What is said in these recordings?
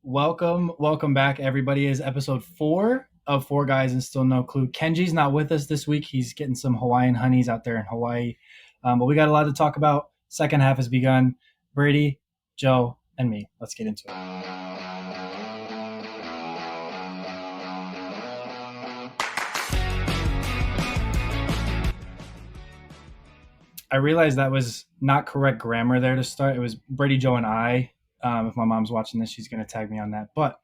Welcome back, everybody. Is episode 4 of Four Guys and Still No Clue. Kenji's not with us this week. He's getting some Hawaiian honeys out there in Hawaii. But we got a lot to talk about. Second half has begun. Brady, Joe, and me. Let's get into it. I realized that was not correct grammar there to start. It was Brady, Joe, and I. If my mom's watching this, she's going to tag me on that. But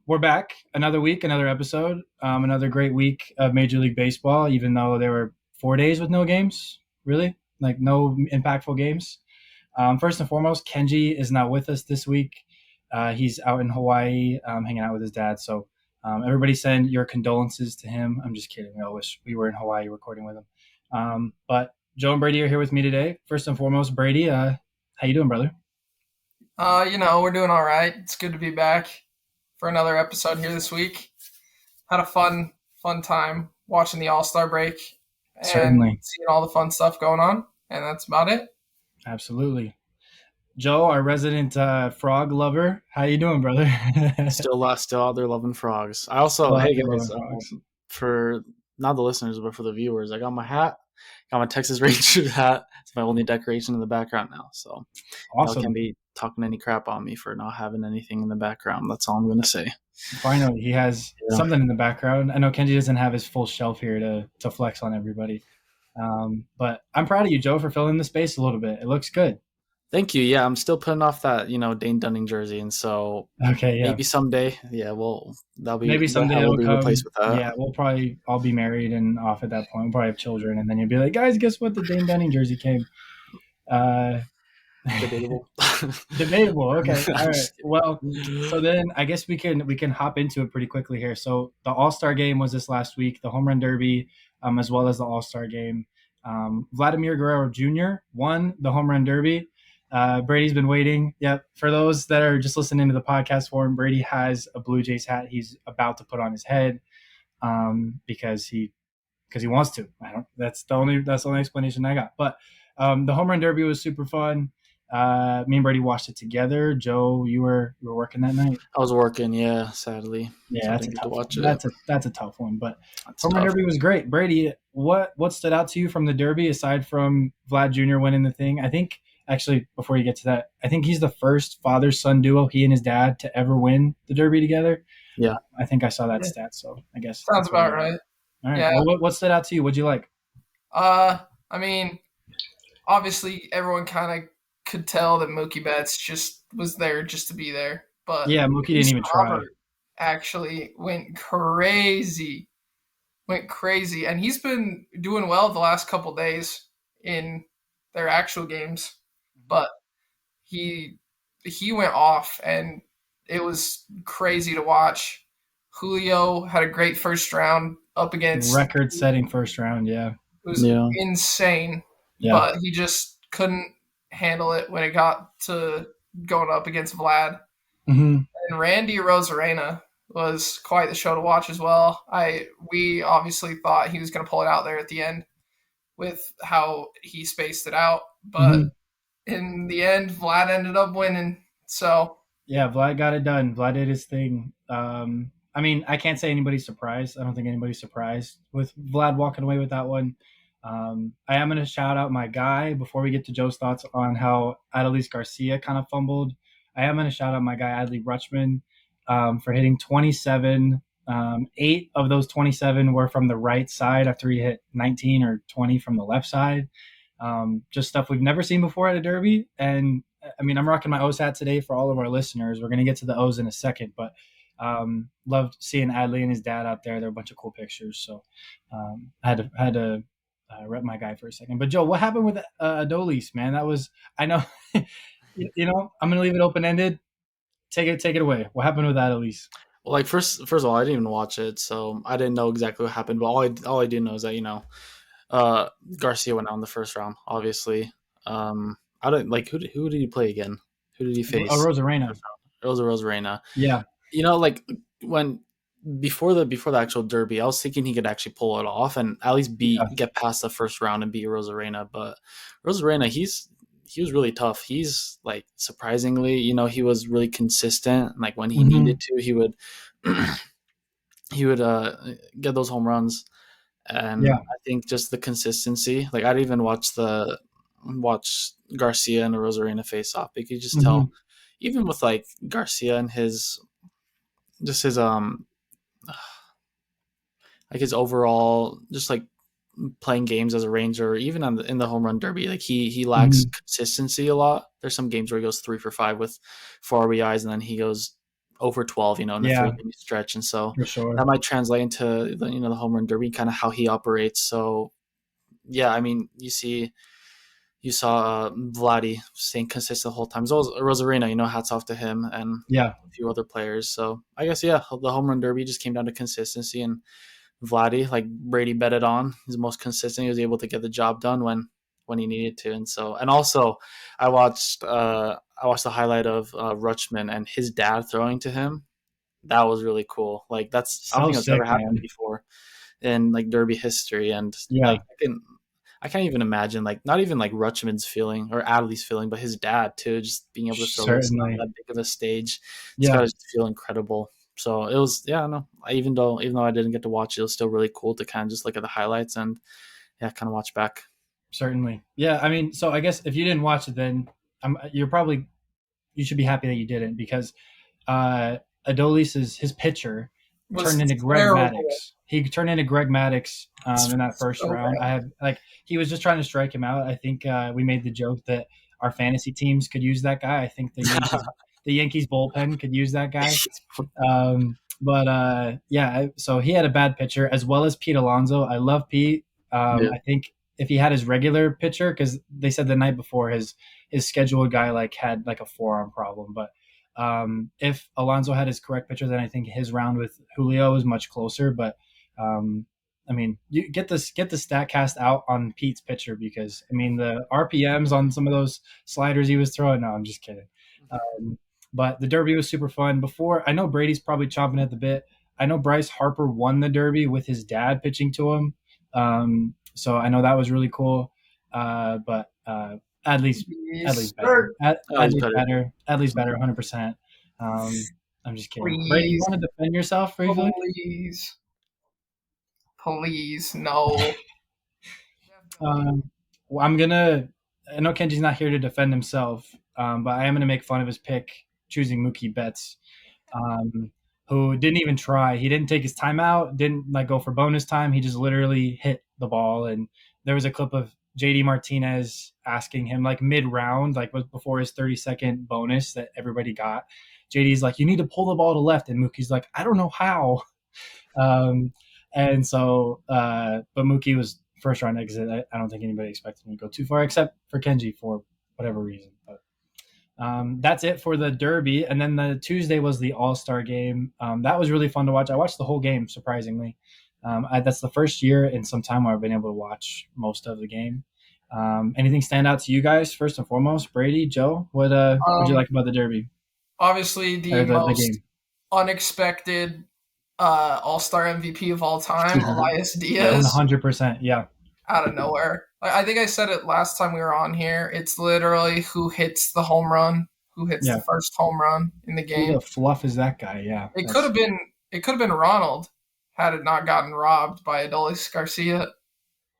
we're back. Another week, another episode, another great week of Major League Baseball, even though there were 4 days with no games, really, like no impactful games. First and foremost, Kenji is not with us this week. He's out in Hawaii hanging out with his dad. So everybody send your condolences to him. I'm just kidding. We all wish we were in Hawaii recording with him. But Joe and Brady are here with me today. First and foremost, Brady, how you doing, brother? We're doing all right. It's good to be back for another episode here this week. Had a fun time watching the All-Star break and Certainly. seeing all the fun stuff going on, and that's about it. Absolutely. Joe, our resident frog lover, how you doing, brother? Still out there loving frogs. I also, hey guys, for not the listeners, but for the viewers, I got my hat, got my Texas Rangers hat. It's my only decoration in the background now. So awesome. Y'all can't be talking any crap on me for not having anything in the background. That's all I'm going to say. Finally, he has something in the background. I know Kenji doesn't have his full shelf here to flex on everybody. But I'm proud of you, Joe, for filling the space a little bit. It looks good. Thank you. Yeah, I'm still putting off that, Dane Dunning jersey, and so maybe someday, maybe someday it'll be replaced with that. Yeah, we'll probably all be married and off at that point. We'll probably have children, and then you'll be like, guys, guess what? The Dane Dunning jersey came. Debatable. Debatable. Okay. All right. Well, so then I guess we can hop into it pretty quickly here. So the All-Star game was this last week, the Home Run Derby, as well as the All-Star game. Vladimir Guerrero Jr. won the Home Run Derby. Brady's been waiting. Yep. For those that are just listening to the podcast forum, Brady has a Blue Jays hat he's about to put on his head because he wants to. That's the only explanation I got. But the Home Run Derby was super fun. Me and Brady watched it together. Joe, you were working that night? I was working, yeah, sadly. Yeah, that's a tough one. That's a tough one. But Home Run Derby was great. Brady, what stood out to you from the Derby aside from Vlad Jr. winning the thing? I think actually, before you get to that, I think he's the first father-son duo, he and his dad, to ever win the Derby together. Yeah. I think I saw that stat, so I guess. Sounds about right. All right. Yeah. Well, what stood out to you? What'd you like? I mean, obviously everyone kind of could tell that Mookie Betts just was there just to be there. But yeah, Mookie didn't even try. Actually went crazy. And he's been doing well the last couple days in their actual games. But he went off, and it was crazy to watch. Julio had a great first round up against record-setting first round. Yeah, it was insane. Yeah. But he just couldn't handle it when it got to going up against Vlad. Mm-hmm. And Randy Arozarena was quite the show to watch as well. We obviously thought he was going to pull it out there at the end with how he spaced it out, but in the end, Vlad ended up winning. So yeah, Vlad got it done. Vlad did his thing. I mean, I can't say anybody's surprised. I don't think anybody's surprised with Vlad walking away with that one. I am going to shout out my guy before we get to Joe's thoughts on how Adolis Garcia kind of fumbled. I am going to shout out my guy Adley Rutschman for hitting 27. 8 of those 27 were from the right side after he hit 19 or 20 from the left side. Just stuff we've never seen before at a Derby. And I mean, I'm rocking my O's hat today for all of our listeners. We're going to get to the O's in a second, but loved seeing Adley and his dad out there. They're a bunch of cool pictures. So I had to rep my guy for a second. But Joe, what happened with Adolis, man? That was, I know, I'm going to leave it open-ended. Take it away. What happened with Adolis? Well, like first of all, I didn't even watch it, so I didn't know exactly what happened. But all I do know is that Garcia went out in the first round. Obviously, I don't like who did he play again? Who did he face? Rosarena. Rosarena. Yeah. Like when before the actual Derby, I was thinking he could actually pull it off and at least get past the first round and beat Rosarena. But Rosarena, he's he was really tough. He's like surprisingly, he was really consistent. Like when he Mm-hmm. needed to, he would he would get those home runs. Yeah. And I think just the consistency. Like I'd even watch Garcia and Rosarina face off. You could just Mm-hmm. tell, even with like Garcia and his like his overall just like playing games as a Ranger, even in the home run derby, like he lacks Mm-hmm. consistency a lot. There's some games where he goes 3 for 5 with 4 RBIs, and then he goes over 12, in a Yeah, 3 game stretch, and so for sure. that might translate into the home run derby, kind of how he operates. So yeah, I mean, you saw Vladdy staying consistent the whole time, as well as Rosarina. Hats off to him and Yeah, a few other players. So I guess yeah, the home run derby just came down to consistency, and Vladdy, like Brady betted on, he's the most consistent. He was able to get the job done when he needed to, and also I watched the highlight of Rutschman and his dad throwing to him. That was really cool. Like I don't so think that's ever sick, happened man. before in like Derby history, and Yeah, like I can't even imagine like not even like Rutschman's feeling or Adley's feeling, but his dad too, just being able to throw this on certainly. that big of a stage. It's got Yeah, to feel incredible. So it was, yeah, no. Even though I didn't get to watch it, it was still really cool to kind of just look at the highlights and yeah, kind of watch back. certainly. Yeah, I mean, so I guess if you didn't watch it, then you should be happy that you didn't because uh, Adolis's his pitcher turned Was into Greg terrible. Maddux. He turned into Greg Maddux in that first So round. I bad. had like he was just trying to strike him out. I think we made the joke that our fantasy teams could use that guy. I think the Yankees bullpen could use that guy. But yeah, so he had a bad pitcher as well as Pete Alonso. I love Pete. Yeah. I think if he had his regular pitcher, because they said the night before his scheduled guy like had like a forearm problem, but if Alonso had his correct pitcher, then I think his round with Julio is much closer. But um, I mean, you get the stat cast out on Pete's pitcher because I mean the RPMs on some of those sliders he was throwing. No, I'm just kidding. Um, but the Derby was super fun. Before I know Brady's probably chomping at the bit. I know Bryce Harper won the Derby with his dad pitching to him. So I know that was really cool. But Adley's Adley's Please, better. Oh, he's Adley's better. better. Adley's better, 100%. Um, I'm just kidding. Brady, you please, want to defend yourself briefly? please, please, no. Well, I'm gonna. I know Kenji's not here to defend himself, but I am gonna make fun of his pick choosing Mookie Betts, um, who didn't even try. He didn't take his timeout. Didn't like go for bonus time. He just literally hit the ball. And there was a clip of JD Martinez asking him like mid round, like was before his 30-second bonus that everybody got. JD's like, "You need to pull the ball to left," and Mookie's like, "I don't know how." Um, and so, but Mookie was first round exit. I don't think anybody expected him to go too far, except for Kenji for whatever reason. But that's it for the Derby. And then the Tuesday was the All Star game. That was really fun to watch. I watched the whole game, surprisingly. That's the first year in some time where I've been able to watch most of the game. Anything stand out to you guys first and foremost? Brady, Joe, what'd you Um, like about the Derby Obviously the or the most game? unexpected All-Star MVP of all time, Elias Yeah, one Diaz, hundred percent. Yeah, out of nowhere. I think I said it last time we were on here. It's literally who hits the home run, who hits the yeah. first home run in the Who the game. fluff is that guy? Yeah, It could that's have been it could have been Ronald had it not gotten robbed by Adolis Garcia.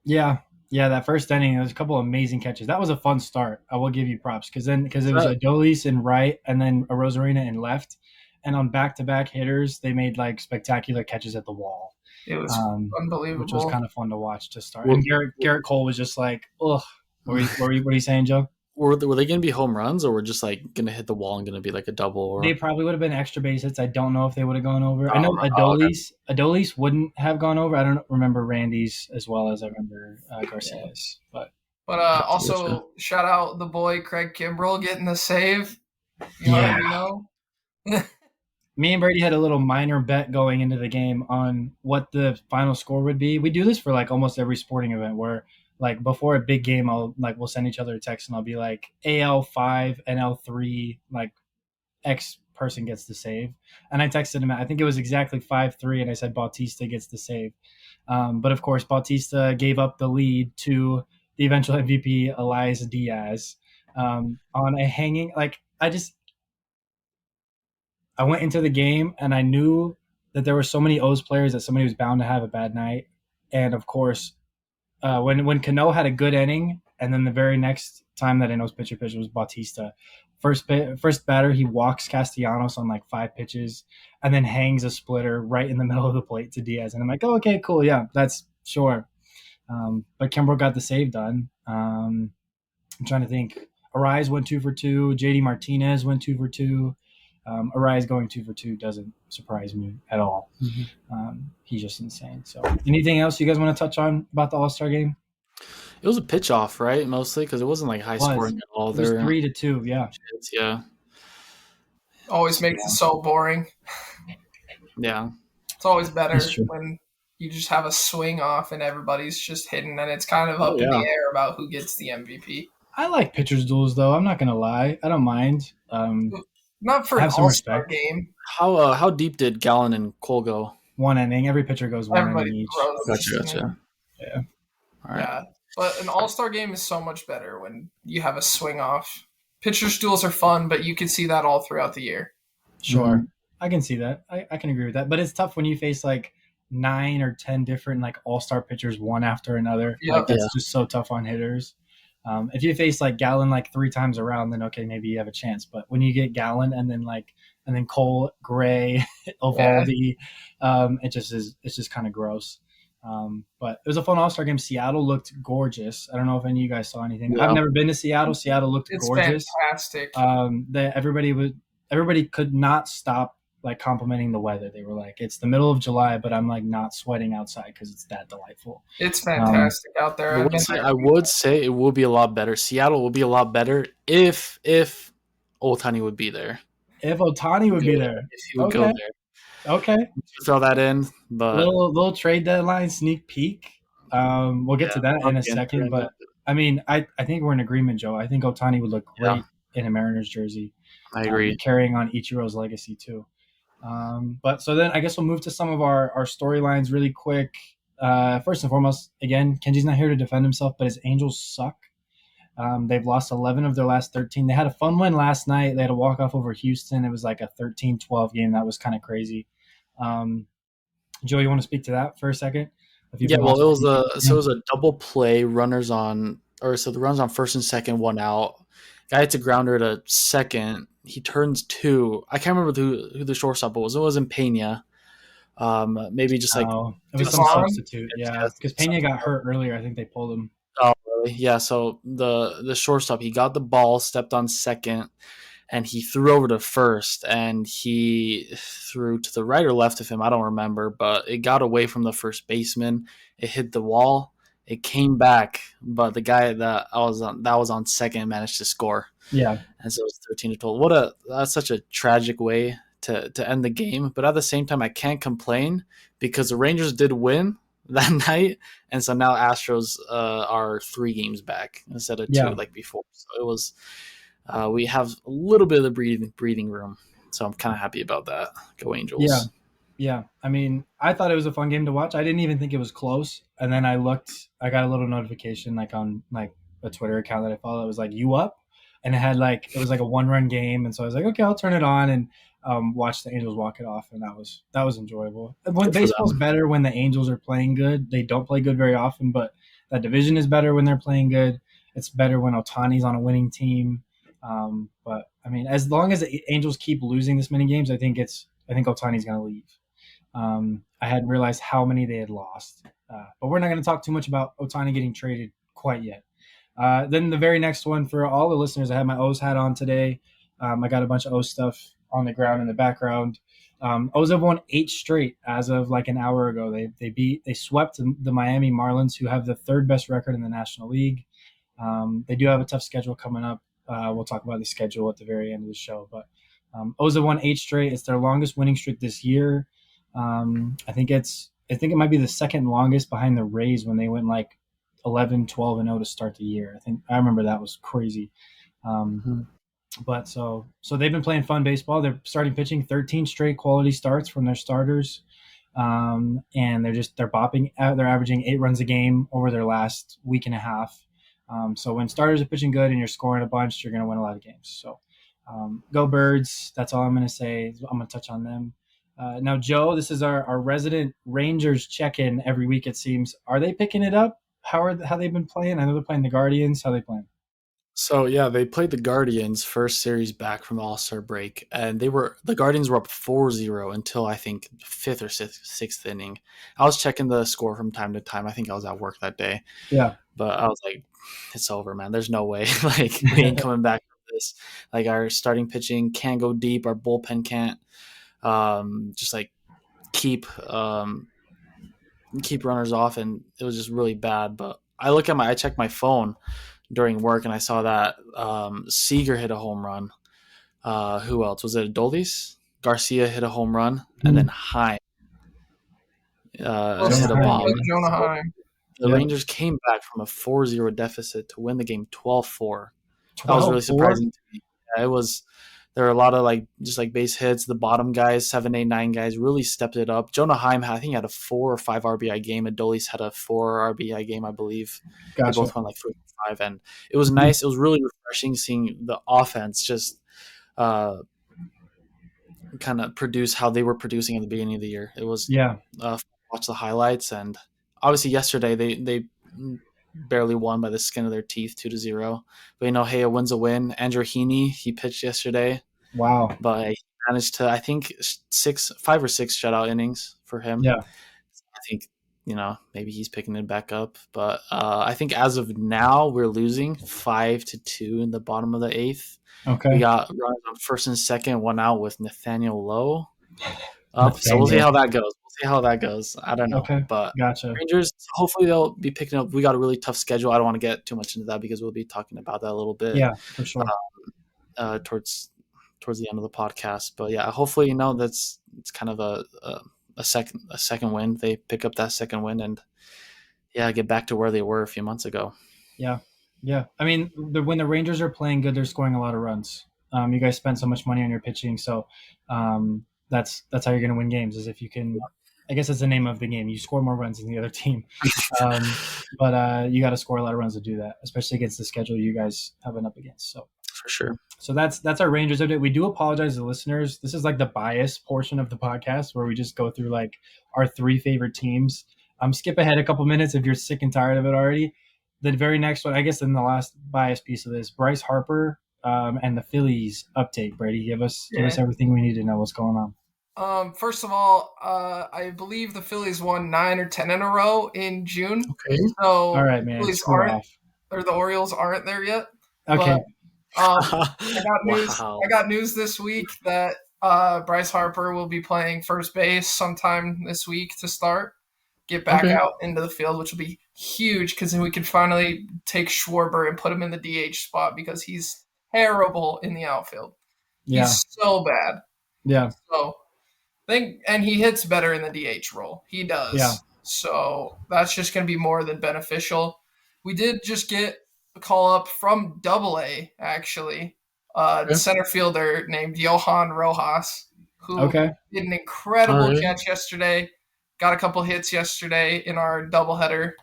yeah, yeah. That first inning, there was a couple of amazing catches. That was a fun start. I will give you props because Is it was that Adolis in right and then a Rosarina in left, and on back to back hitters, they made like spectacular catches at the wall, It was um, which was unbelievable. kind of fun to watch to start. were, And Garrett Cole was just like, ugh. What are you saying, Joe? were they going to be home runs, or were just like going to hit the wall and going to be like a double They or? probably would have been extra base hits. I don't know if they would have gone over. I know Oh, okay. Adolis wouldn't have gone over. I don't remember Randy's as well as I remember Yeah. Garcia's. But But Gotcha, gotcha. also shout out the boy Craig Kimbrell getting the save. You yeah, already know. me and Brady had a little minor bet going into the game on what the final score would be. We do this for like almost every sporting event where like before a big game, we'll send each other a text and I'll be like AL5, NL3, like X person gets the save. And I texted him, I think it was exactly 5-3, and I said Bautista gets the save. But of course, Bautista gave up the lead to the eventual MVP, Elias Diaz. on a hanging. Like I went into the game and I knew that there were so many O's players that somebody was bound to have a bad night. And of course, when Cano had a good inning, and then the very next time that an O's pitcher pitched was Bautista. First batter, he walks Castellanos on like 5 pitches, and then hangs a splitter right in the middle of the plate to Diaz. And I'm like, oh, okay, cool, yeah, that's sure. But Kimbrough got the save done. I'm trying to think. Arise went 2 for 2. JD Martinez went 2 for 2. Arise going 2 for 2 doesn't surprise me at all. He's just insane. So, anything else you guys want to touch on about the All-Star game? It was a pitch off, right? Mostly because it wasn't like high scoring at all. It was 3-2. Yeah. Yeah. Always makes it so boring. Yeah. It's always better when you just have a swing off and everybody's just hitting, and it's kind of up in the air about who gets the MVP. I like pitchers' duels, though. I'm not going to lie. I don't mind. Not for an All-Star game. How deep did Gallen and Cole go? 1 inning. Every pitcher goes 1 inning each. Gotcha. Yeah. All right. Yeah. But an All-Star game is so much better when you have a swing off. Pitchers' duels are fun, but you can see that all throughout the year. Sure. Mm-hmm. I can see that. I can agree with that. But it's tough when you face like 9 or 10 different like all-star pitchers one after another. Yep. Like that's just so tough on hitters. If you face like Gallen like 3 times around, then okay, maybe you have a chance. But when you get Gallen and then Cole, Gray, Eovaldi, it's just kind of gross. But it was a fun All-Star game. Seattle looked gorgeous. I don't know if any of you guys saw anything. Yeah. I've never been to Seattle. Seattle looked gorgeous. Fantastic. Everybody could not stop like complimenting the weather. They were like, it's the middle of July, but I'm like not sweating outside because it's that delightful. It's fantastic out there. I would say it will be a lot better. Seattle will be a lot better if Ohtani would be there. If Ohtani would be there. If he would go there. Okay. Throw that in. But little trade deadline sneak peek. We'll get to that in a second. But I mean, I think we're in agreement, Joe. I think Ohtani would look great in a Mariners jersey. I agree. Carrying on Ichiro's legacy too. But so then I guess we'll move to some of our storylines really quick. First and foremost, again, Kenji's not here to defend himself, but his Angels suck. They've lost 11 of their last 13. They had a fun win last night. They had a walk-off over Houston. It was like a 13-12 game. That was kind of crazy. Joe, you want to speak to that for a second? Yeah, well, it was a double play, the runners on first and second, 1 out. Guy hits a grounder to second. He turns 2. I can't remember who the shortstop was. It wasn't Pena. Maybe just like it was some substitute. Yeah, because Pena got hurt earlier. I think they pulled him. Oh, really? Yeah. So the shortstop, he got the ball, stepped on second, and he threw over to first, and he threw to the right or left of him. I don't remember, but it got away from the first baseman. It hit the wall. It came back, but the guy that was on second managed to score. Yeah, and so it was 13-12. That's such a tragic way to end the game. But at the same time, I can't complain because the Rangers did win that night, and so now Astros are 3 games back instead of 2 like before. So it was we have a little bit of the breathing room. So I'm kind of happy about that. Go Angels. Yeah. I mean, I thought it was a fun game to watch. I didn't even think it was close. And then I got a little notification like on like a Twitter account that I follow. It was like, you up? And it was like a 1-run game. And so I was like, okay, I'll turn it on and watch the Angels walk it off. And that was enjoyable. When baseball's better when the Angels are playing good. They don't play good very often, but that division is better when they're playing good. It's better when Ohtani's on a winning team. But I mean, as long as the Angels keep losing this many games, I think Ohtani's going to leave. I hadn't realized how many they had lost. But we're not going to talk too much about Ohtani getting traded quite yet. Then the very next one for all the listeners, I had my O's hat on today. I got a bunch of O's stuff on the ground in the background. O's have won 8 straight as of like an hour ago. They swept the Miami Marlins, who have the 3rd best record in the National League. They do have a tough schedule coming up. We'll talk about the schedule at the very end of the show. But O's have won 8 straight. It's their longest winning streak this year. I think it might be the 2nd longest behind the Rays when they went like 11-12-0 to start the year. I remember that was crazy. But so they've been playing fun baseball. They're starting pitching 13 straight quality starts from their starters. And they're bopping out. They're averaging 8 runs a game over their last week and a half. So when starters are pitching good and you're scoring a bunch, you're going to win a lot of games. So go Birds. That's all I'm going to say. I'm going to touch on them. Now, Joe, this is our resident Rangers check-in every week, it seems. Are they picking it up? How they've been playing? I know they're playing the Guardians. How are they playing? So yeah, they played the Guardians first series back from All-Star break, and the Guardians were up 4-0 until I think fifth or sixth inning. I was checking the score from time to time. I think I was at work that day, Yeah. but I was like, it's over, man. There's no way. Like we ain't coming back from this. Like our starting pitching can't go deep. Our bullpen can't just like keep keep runners off, and it was just really bad. But I checked my phone during work, and I saw that Seager hit a home run. Who else was it? Adolis? Garcia hit a home run, and then Heim hit a bomb. Jonah Heim. The Rangers came back from a 4-0 deficit to win the game 12-4. That 12-4? was really surprising to me. Yeah, it was. There were a lot of just base hits. The bottom guys, 7, 8, 9 guys, really stepped it up. Jonah Heim, I think, had a 4 or 5 RBI game. Adolis had a 4 RBI game, I believe. Gotcha. They both won 3 or 5, and it was nice. It was really refreshing seeing the offense just kind of produce how they were producing at the beginning of the year. It was watch the highlights, and obviously yesterday they barely won by the skin of their teeth 2-0. But hey, a win's a win. Andrew Heaney, he pitched yesterday. Wow. But he managed to, I think, 5 or 6 shutout innings for him. Yeah. I think, maybe he's picking it back up. But I think as of now, we're losing 5-2 in the bottom of the 8th. Okay. We got runners on first and second, 1 out with Nathaniel Lowe up. So we'll see how that goes. I don't know. Okay. But gotcha. Rangers, hopefully they'll be picking up. We got a really tough schedule. I don't want to get too much into that because we'll be talking about that a little bit. Yeah, for sure. Towards the end of the podcast. But yeah, hopefully, it's kind of a second win. They pick up that second win and get back to where they were a few months ago. Yeah. I mean, when the Rangers are playing good, they're scoring a lot of runs. You guys spend so much money on your pitching, so that's how you're going to win games. Is if you can. I guess that's the name of the game. You score more runs than the other team, but you got to score a lot of runs to do that, especially against the schedule you guys have been up against. So for sure. So that's our Rangers update. We do apologize to listeners. This is like the bias portion of the podcast where we just go through like our 3 favorite teams. Skip ahead a couple minutes if you're sick and tired of it already. The very next one, I guess, in the last bias piece of this, Bryce Harper and the Phillies update. Brady, give us everything we need to know. What's going on? First of all, I believe the Phillies won 9 or 10 in a row in June. Okay. So all right, man. The Orioles aren't there yet. Okay. But, I got news this week that Bryce Harper will be playing first base sometime this week to start. Get back out into the field, which will be huge because then we can finally take Schwarber and put him in the DH spot because he's terrible in the outfield. Yeah. He's so bad. Yeah. So and he hits better in the DH role. He does. Yeah. So that's just going to be more than beneficial. We did just get a call up from AA, actually. The center fielder named Johan Rojas, who did an incredible catch yesterday. Got a couple hits yesterday in our doubleheader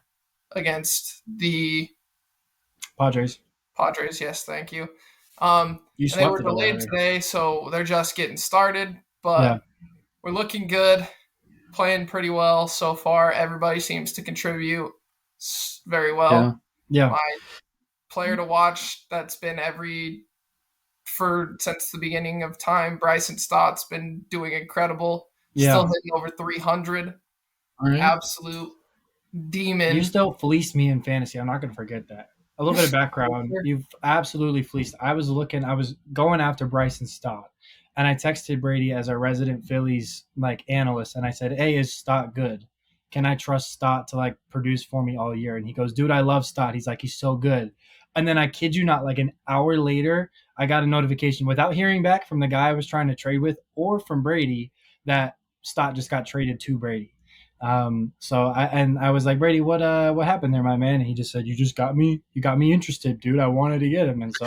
against the Padres. Yes, thank you. And they were delayed today, so they're just getting started. But we're looking good, playing pretty well so far. Everybody seems to contribute very well. Yeah. My player to watch that's been since the beginning of time, Bryson Stott's been doing incredible. Still hitting over 300. Absolute demon. You still fleeced me in fantasy. I'm not going to forget that. A little bit of background. You've absolutely fleeced. I was going after Bryson Stott, and I texted Brady as our resident Phillies analyst, and I said, "Hey, is Stott good? Can I trust Stott to produce for me all year?" And he goes, "Dude, I love Stott. He's so good." And then I kid you not, an hour later, I got a notification without hearing back from the guy I was trying to trade with or from Brady that Stott just got traded to Brady. So I was like, "Brady, what happened there, my man?" And he just said, you got me interested, dude. I wanted to get him. And so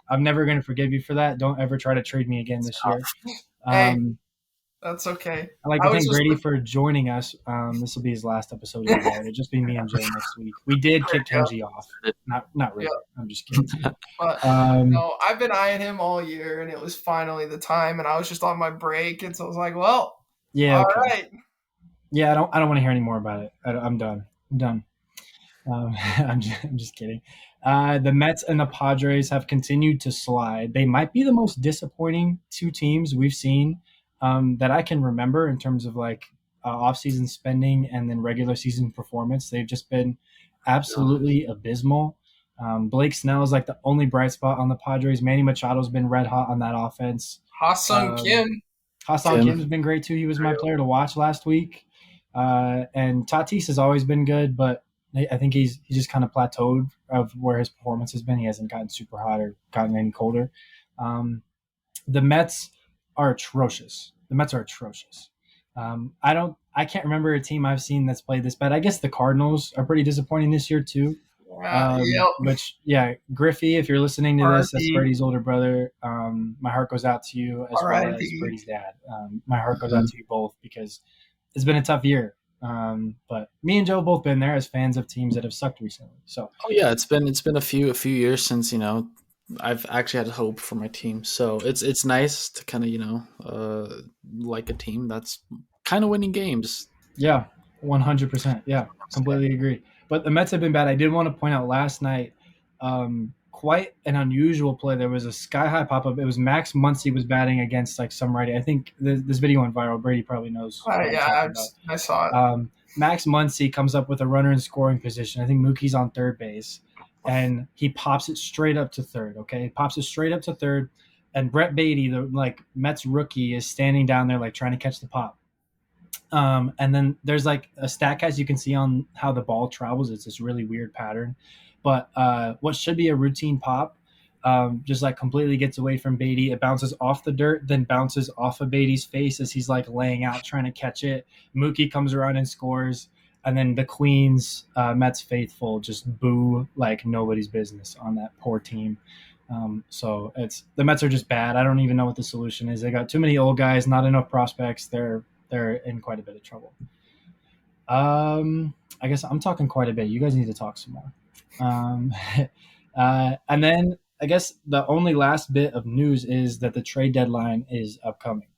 I'm never going to forgive you for that. Don't ever try to trade me again this year. That's okay. I'd like to I was thank just Brady for joining us. This will be his last episode of the year. It'll just be me and Joe next week. We did kick yeah, Kenji off. Not yeah. really. I'm just kidding. But Um, no, I've been eyeing him all year, and it was finally the time. And I was just on my break, and so I was like, "Well, yeah, all okay. right." Yeah, I don't want to hear any more about it. I'm done. I'm done. I'm just kidding. The Mets and the Padres have continued to slide. They might be the most disappointing two teams we've seen that I can remember in terms of like off-season spending and then regular season performance. They've just been absolutely abysmal. Blake Snell is like the only bright spot on the Padres. Manny Machado's been red hot on that offense. Ha-Sung Um, Kim. Ha-Seong Kim. Kim's been great too. He was my player to watch last week. And Tatis has always been good, but I think he just kind of plateaued of where his performance has been. He hasn't gotten super hot or gotten any colder. The Mets are atrocious. The Mets are atrocious. I can't remember a team I've seen that's played this bad. I guess the Cardinals are pretty disappointing this year too. Yep. Which, yeah, Griffey, if you're listening to this, that's R.I.P. Brady's older brother. My heart goes out to you as well as R.I.P. Brady's dad. My heart goes out to you both because it's been a tough year. But me and Joe both been there as fans of teams that have sucked recently. So, Oh yeah, it's been a few years since I've actually had hope for my team. So it's nice to kind of like a team that's kind of winning games. yeah, 100%. Yeah, completely agree. But the Mets have been bad. I did want to point out last night, quite an unusual play. There was a sky high pop up. It was Max Muncy was batting against like some righty. I think this video went viral. Brady probably knows what I'm talking about. I saw it. Max Muncy comes up with a runner in scoring position. I think Mookie's on third base, and he pops it straight up to third. Okay, he pops it straight up to third, and Brett Beatty, the like Mets rookie, is standing down there like trying to catch the pop. And then there's like a stat cast you can see on how the ball travels. It's this really weird pattern, but what should be a routine pop just like completely gets away from Beatty. It bounces off the dirt, then bounces off of Beatty's face as he's like laying out trying to catch it. Mookie comes around and scores, and then the Queens Mets faithful just boo like nobody's business on that poor team. So it's the Mets are just bad. I don't even know what the solution is. They got too many old guys, not enough prospects. They're in quite a bit of trouble. I guess I'm talking quite a bit. You guys need to talk some more. And then I guess the only last bit of news is that the trade deadline is upcoming.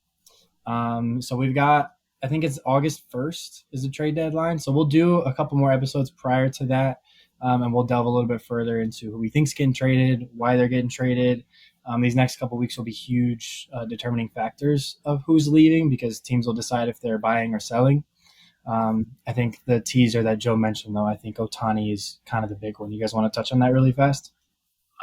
So we've got, I think it's August 1st is the trade deadline. So we'll do a couple more episodes prior to that. And we'll delve a little bit further into who we think's getting traded, why they're getting traded. These next couple of weeks will be huge determining factors of who's leaving because teams will decide if they're buying or selling. I think the teaser that Joe mentioned, though, I think Ohtani is kind of the big one. You guys want to touch on that really fast?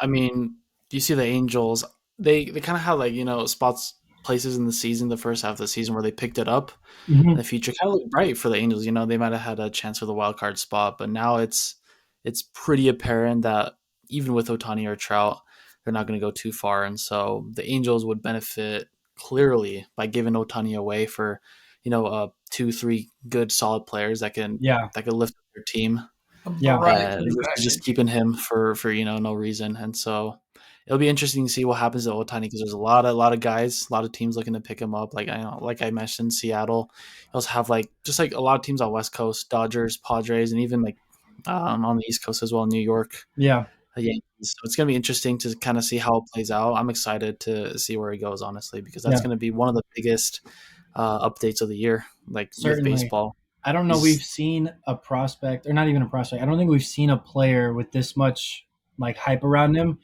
I mean, you see the Angels, they kind of have like, spots, places in the season, the first half of the season where they picked it up. Mm-hmm. The future kind of looked bright for the Angels. They might have had a chance for the wild card spot, but now it's pretty apparent that even with Ohtani or Trout, they're not going to go too far. And so the Angels would benefit clearly by giving Ohtani away for, 2-3 good solid players that can lift their team. Just keeping him for no reason. And so it'll be interesting to see what happens to Ohtani because there's a lot of guys, a lot of teams looking to pick him up. Like I mentioned, Seattle. You also have just like a lot of teams on West Coast, Dodgers, Padres, and even like on the East Coast as well, New York. Yeah. Yankees. So it's going to be interesting to kind of see how it plays out. I'm excited to see where he goes, honestly, because that's going to be one of the biggest updates of the year, like Certainly. With baseball. I don't know. We've seen a prospect, or not even a prospect. I don't think we've seen a player with this much like hype around him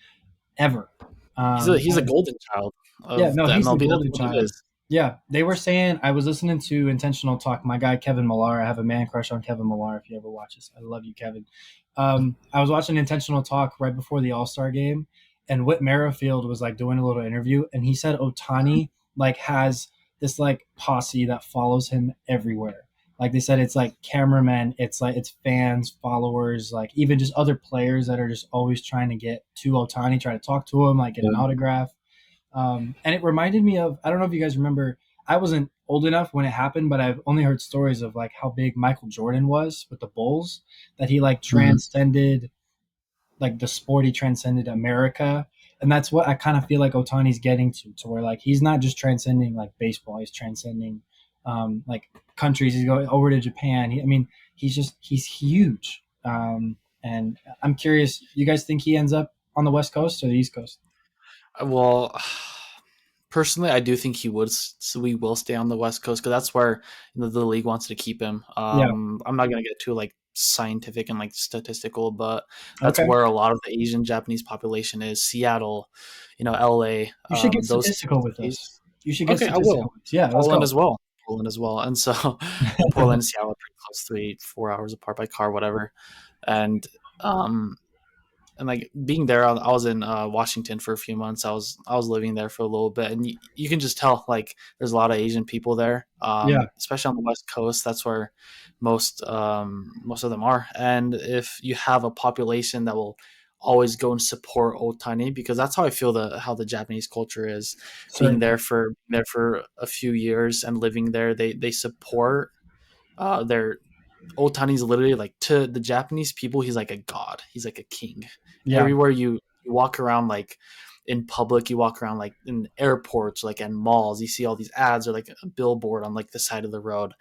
ever. He's a golden child. He's a golden child. Is. Yeah, they were saying, I was listening to Intentional Talk, my guy Kevin Millar. I have a man crush on Kevin Millar if you ever watch this. I love you, Kevin. I was watching Intentional Talk right before the All-Star game, and Whit Merrifield was like doing a little interview, and he said Ohtani like has this like posse that follows him everywhere. Like they said, it's like cameramen, it's fans, followers, like even just other players that are just always trying to get to Ohtani, try to talk to him, like get an autograph. And it reminded me of, I don't know if you guys remember, I wasn't old enough when it happened, but I've only heard stories of like how big Michael Jordan was with the Bulls, that he like transcended like the sport, he transcended America. and that's what I kind of feel like Otani's getting to where like he's not just transcending like baseball, he's transcending like countries. He's going over to Japan. I mean, he's huge. And I'm curious, you guys think he ends up on the West Coast or the East Coast? Well, personally, I do think he would. So we will stay on the West Coast because that's where the league wants to keep him. Yeah. I'm not gonna get too like scientific and like statistical, but that's Okay. where a lot of the Asian Japanese population is. Seattle, LA, You should get those statistical with cities. us. You should get Okay, I statistical will. with us. Yeah, let's Portland go. as well. Portland as well. And so, and Portland and Seattle are pretty close, 3-4 hours apart by car, whatever. And um, and like being there, I was in Washington for a few months. I was living there for a little bit, and you can just tell like there's a lot of Asian people there, Yeah, especially on the West Coast. That's where most of them are. And if you have a population that will always go and support Otani, because that's how I feel how the Japanese culture is, being certainly. there for a few years and living there, they support their Otani's literally like to the Japanese people, he's like a god. He's like a king. Yeah, Everywhere you walk around, like in public, you walk around like in airports, like in malls, you see all these ads or like a billboard on like the side of the road.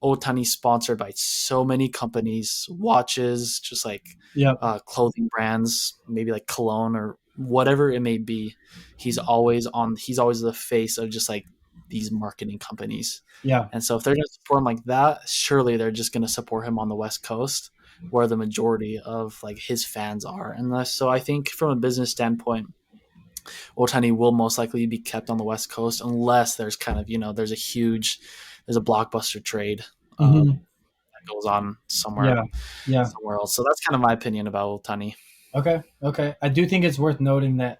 Otani sponsored by so many companies, watches, just like yeah, clothing brands, maybe like cologne or whatever it may be. He's always the face of just like these marketing companies. yeah. And so if they're going to support him like that, surely they're just going to support him on the West Coast where the majority of like his fans are. So I think from a business standpoint, Otani will most likely be kept on the West Coast unless there's kind of, there's a blockbuster trade Hmm. that goes on Yeah, yeah. somewhere else. So that's kind of my opinion about Ohtani. Okay, okay. I do think it's worth noting that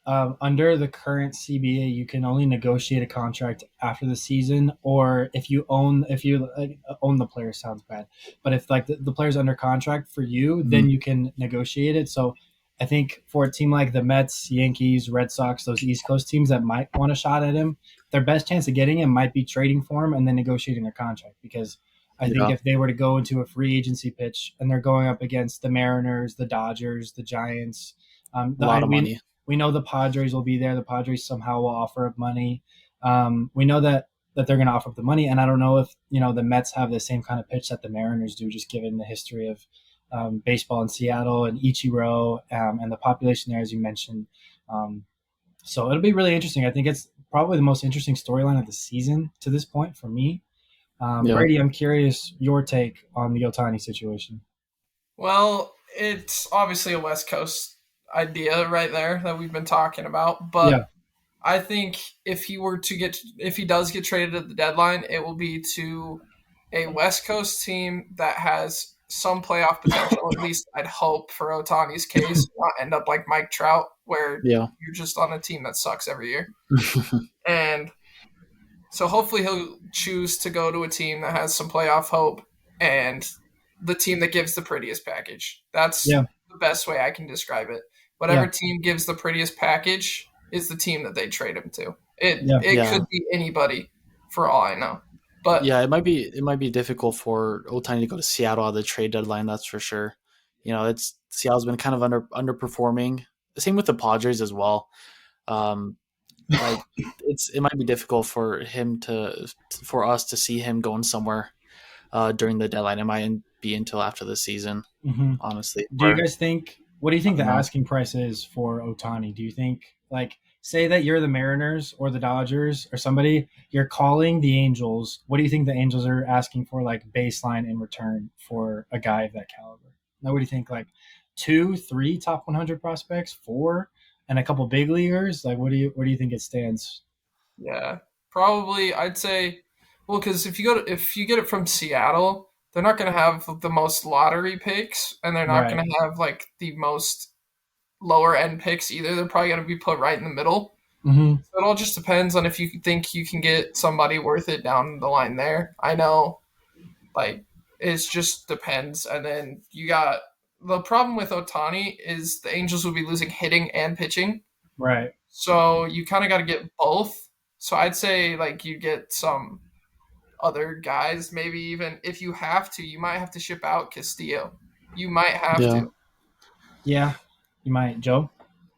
under the current CBA, you can only negotiate a contract after the season, or if you own the player. Sounds bad, but if like the player's under contract for you, Mhm. then you can negotiate it. So I think for a team like the Mets, Yankees, Red Sox, those East Coast teams that might want a shot at him, their best chance of getting him might be trading for him and then negotiating a contract because I think Yeah, if they were to go into a free agency pitch and they're going up against the Mariners, the Dodgers, the Giants, a lot of money. we know the Padres will be there. The Padres somehow will offer up money. We know that they're going to offer up the money, and I don't know if the Mets have the same kind of pitch that the Mariners do, just given the history of baseball in Seattle and Ichiro and the population there, as you mentioned. Um, so it'll be really interesting. I think it's probably the most interesting storyline of the season to this point for me. Yeah. Brady, I'm curious your take on the Ohtani situation. Well, it's obviously a West Coast idea right there that we've been talking about, but Yeah. I think if he does get traded at the deadline, it will be to a West Coast team that has some playoff potential. At least I'd hope for Otani's case, not end up like Mike Trout, where Yeah. you're just on a team that sucks every year. And so hopefully he'll choose to go to a team that has some playoff hope and the team that gives the prettiest package. That's Yeah. the best way I can describe it. Yeah. Whatever team gives the prettiest package is the team that they trade him to. It Yeah. it Yeah. could be anybody for all I know. But Yeah, it might be difficult for Otani to go to Seattle at the trade deadline. That's for sure. It's Seattle's been kind of underperforming. Same with the Padres as well. Um, like it might be difficult for us to see him going somewhere during the deadline. It might be until after the season, Hmm. honestly. Do you Or guys think? What do you I think the don't know. asking price is for Otani? Do you think like say that you're the Mariners or the Dodgers or somebody, you're calling the Angels? What do you think the Angels are asking for like baseline in return for a guy of that caliber? Now, what do you think? Like two, three top 100 prospects, four, and a couple big leaguers? Like, what do you think it stands? yeah, probably I'd say well cuz if you get it from Seattle, they're not going to have the most lottery picks and they're not Right. going to have like the most lower end picks either. They're probably going to be put right in the middle. Hmm. So it all just depends on if you think you can get somebody worth it down the line there. I know, like, it just depends. And then you got the problem with Otani is the Angels will be losing hitting and pitching. Right. So you kind of got to get both. So I'd say, like, you get some other guys, maybe even if you have to, you might have to ship out Castillo. You might have Yeah. to. Yeah. You might, Joe.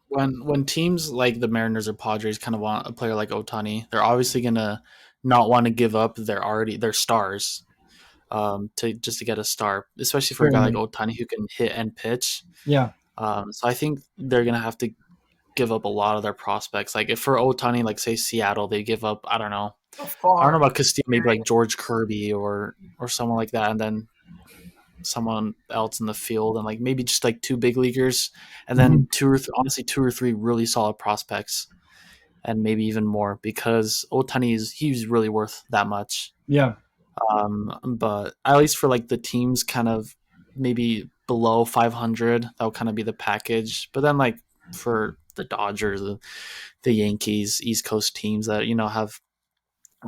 when teams like the Mariners or Padres kind of want a player like Ohtani, they're obviously gonna not want to give up their stars to just to get a star, especially for a guy like Certainly. Ohtani who can hit and pitch. Yeah. So I think they're gonna have to give up a lot of their prospects. Like if for Ohtani, like say Seattle, they give up A I don't know farm. about Castillo, maybe like George Kirby or someone like that, and then someone else in the field, and like maybe just like two big leaguers, and Mhm. then honestly two or three really solid prospects, and maybe even more because Otani he's really worth that much. Yeah. But at least for like the teams kind of maybe below 500, that would kind of be the package. But then like for the Dodgers, the Yankees, East Coast teams that have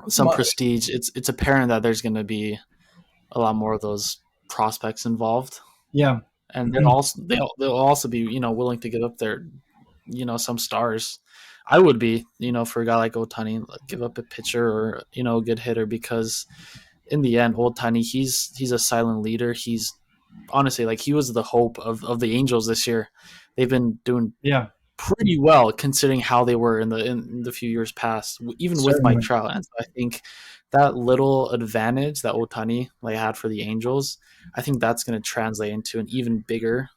some Money. prestige, it's apparent that there's going to be a lot more of those prospects involved, Yeah. and they'll also be willing to give up their some stars. I would be for a guy like Otani, give up a pitcher or a good hitter because in the end, Ohtani he's a silent leader. He's honestly like he was the hope of the Angels this year. They've been doing Yeah. pretty well considering how they were in the few years past, even with Mike Certainly. Trout. And so I think that little advantage that Otani like had for the Angels, I think that's going to translate into an even bigger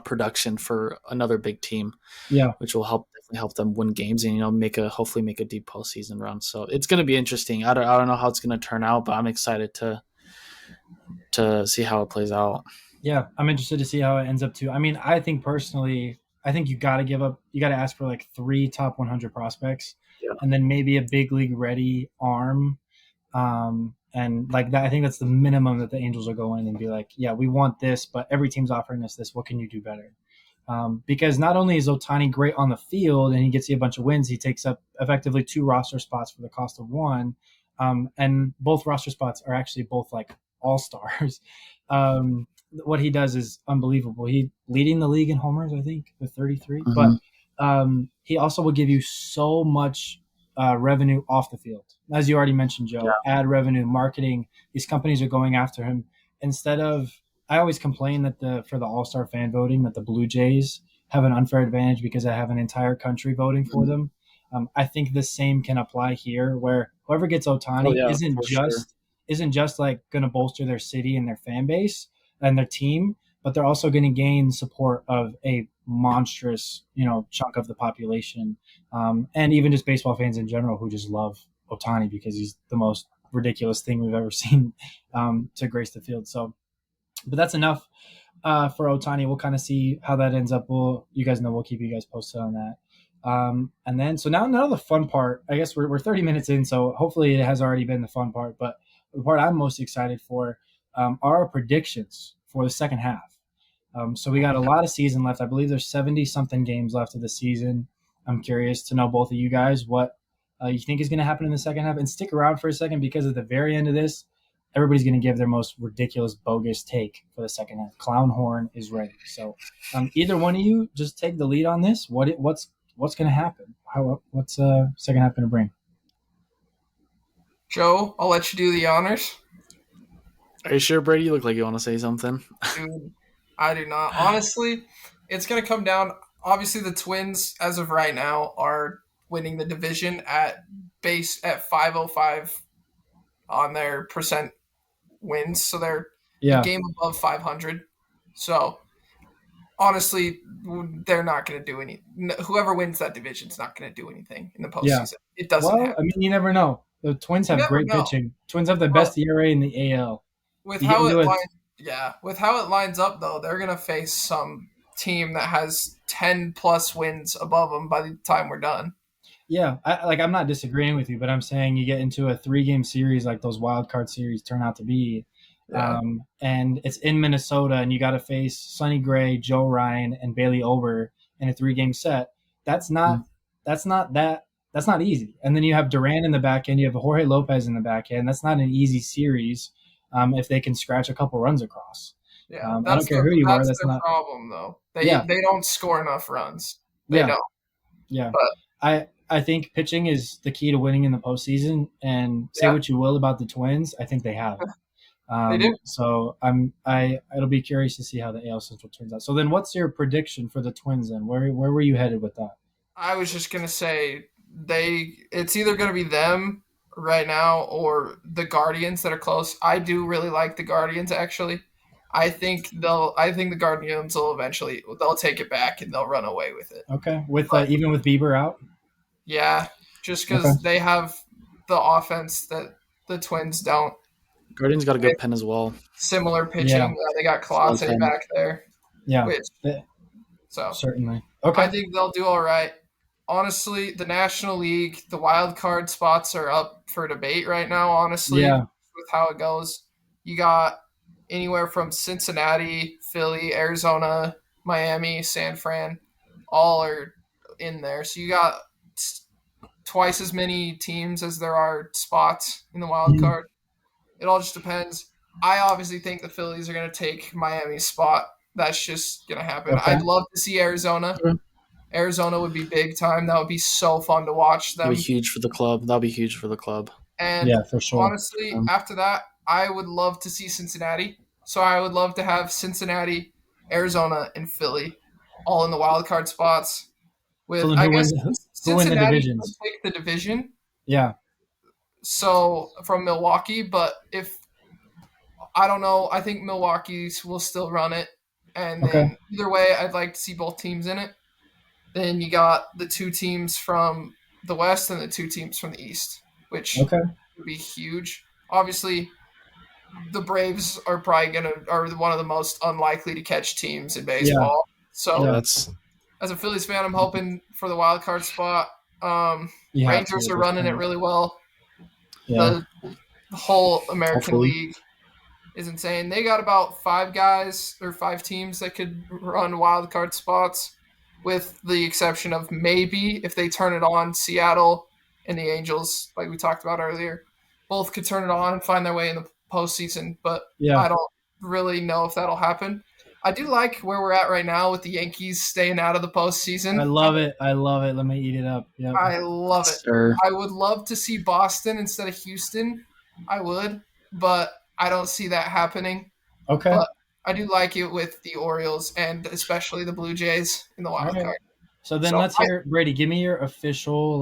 production for another big team, Yeah. which will definitely help them win games and hopefully make a deep postseason run. So it's going to be interesting. I don't know how it's going to turn out, but I'm excited to see how it plays out. Yeah, I'm interested to see how it ends up too. I mean, I think personally, I think you got to give up. You got to ask for like 3 top 100 prospects, Yeah. and then maybe a big league ready arm. And like that, I think that's the minimum that the Angels will go in and be like, yeah, we want this, but every team's offering us this. What can you do better? Because not only is Ohtani great on the field and he gets you a bunch of wins, he takes up effectively 2 roster spots for the cost of one. And both roster spots are actually both like all stars. What he does is unbelievable. He leading the league in homers, I think, with 33. But Mm-hmm. he also will give you so much revenue off the field. As you already mentioned, Joe, Yeah. ad revenue, marketing. These companies are going after him instead of. I always complain that for the All Star fan voting that the Blue Jays have an unfair advantage because I have an entire country voting for Mhm. them. I think the same can apply here, where whoever gets Oh Ohtani yeah, isn't for sure. just like going to bolster their city and their fan base and their team, but they're also going to gain support of a monstrous, chunk of the population, and even just baseball fans in general who just love Ohtani because he's the most ridiculous thing we've ever seen to grace the field. So, but that's enough for Ohtani. We'll kind of see how that ends up. You guys know, we'll keep you guys posted on that. And then, so now the fun part. I guess we're 30 minutes in, so hopefully it has already been the fun part. But the part I'm most excited for are our predictions for the second half. So we got a lot of season left. I believe there's 70 something games left of the season. I'm curious to know, both of you guys, what you think is going to happen in the second half, and stick around for a second because at the very end of this, everybody's going to give their most ridiculous, bogus take for the second half. Clown horn is ready. So either one of you just take the lead on this. What's going to happen? What's second half going to bring? Joe, I'll let you do the honors. Are you sure, Brady? You look like you want to say something. Dude, I do not. Honestly, it's going to come down. Obviously, the Twins, as of right now, are winning the division at base at 505 on their percent wins. So they're a Yeah, game above 500. So honestly, they're not going to do any. Whoever wins that division is not going to do anything in the yeah. postseason. It doesn't Well, happen. I mean, you never know. The Twins You have never great know. pitching. Twins have the But best ERA in the AL. with You get how into it it. lines, yeah, with how it lines up though, they're going to face some team that has 10 plus wins above them by the time we're done. Yeah, I'm not disagreeing with you, but I'm saying you get into a 3 game series like those wild card series turn out to be, Yeah. and it's in Minnesota, and you got to face Sonny Gray, Joe Ryan, and Bailey Ober in a 3 game set. That's not that's not that that's not easy. And then you have Duran in the back end, you have Jorge Lopez in the back end. That's not an easy series if they can scratch a couple runs across. Yeah, I don't care who you are. that's That's their not. problem though. Yeah, They don't score enough runs. They yeah. don't. Yeah, But I think pitching is the key to winning in the postseason. And say yeah, what you will about the Twins, I think they have it. They do. So it'll be curious to see how the AL Central turns out. So then, what's your prediction for the Twins? Then where were you headed with that? I was just gonna say it's either gonna be them right now or the Guardians that are close. I do really like the Guardians actually. I think the Guardians will eventually they'll take it back and they'll run away with it. Okay, with But even with Bieber out. yeah, just Okay. because they have the offense that the Twins don't. Guardians got a good pen as well. Similar pitching. They got Solid Colossi pen. back there. Yeah, Which so certainly. I Okay. think they'll do all right. Honestly, the National League, the wild card spots are up for debate right now, honestly, Yeah. with how it goes. You got anywhere from Cincinnati, Philly, Arizona, Miami, San Fran, all are in there. So you got twice as many teams as there are spots in the wild card. It all just depends. I obviously think the Phillies are going to take Miami's spot. That's just going to happen. Okay. I'd love to see Arizona. Okay. Arizona would be big time. That would be so fun to watch them. That'll be huge for the club. That'll be huge for the club. And Yeah, for sure. honestly, after that, I would love to see Cincinnati. So I would love to have Cincinnati, Arizona, and Philly all in the wild card spots. With So then I who guess win the Cincinnati divisions? will take the division. Yeah. So from Milwaukee, but if I don't know, I think Milwaukee's will still run it. And Okay. then either way, I'd like to see both teams in it. Then you got the two teams from the West and the two teams from the East, which Okay. would be huge. Obviously, the Braves are probably are one of the most unlikely to catch teams in baseball. So Yeah, that's as a Phillies fan, I'm hoping for the wild card spot. You have Rangers to are at this running it point. really well. Yeah. The whole American Hopefully. League is insane. They got about 5 teams that could run wild card spots, with the exception of maybe if they turn it on, Seattle and the Angels, like we talked about earlier, both could turn it on and find their way in the postseason. But Yeah. I don't really know if that'll happen. I do like where we're at right now with the Yankees staying out of the postseason. I love it. I love it. Let me eat it up. Yeah. I love it. sir. I would love to see Boston instead of Houston. I would, but I don't see that happening. Okay. But I do like it with the Orioles and especially the Blue Jays in the wild Alright. card. So then So let's hear Brady. Give me your official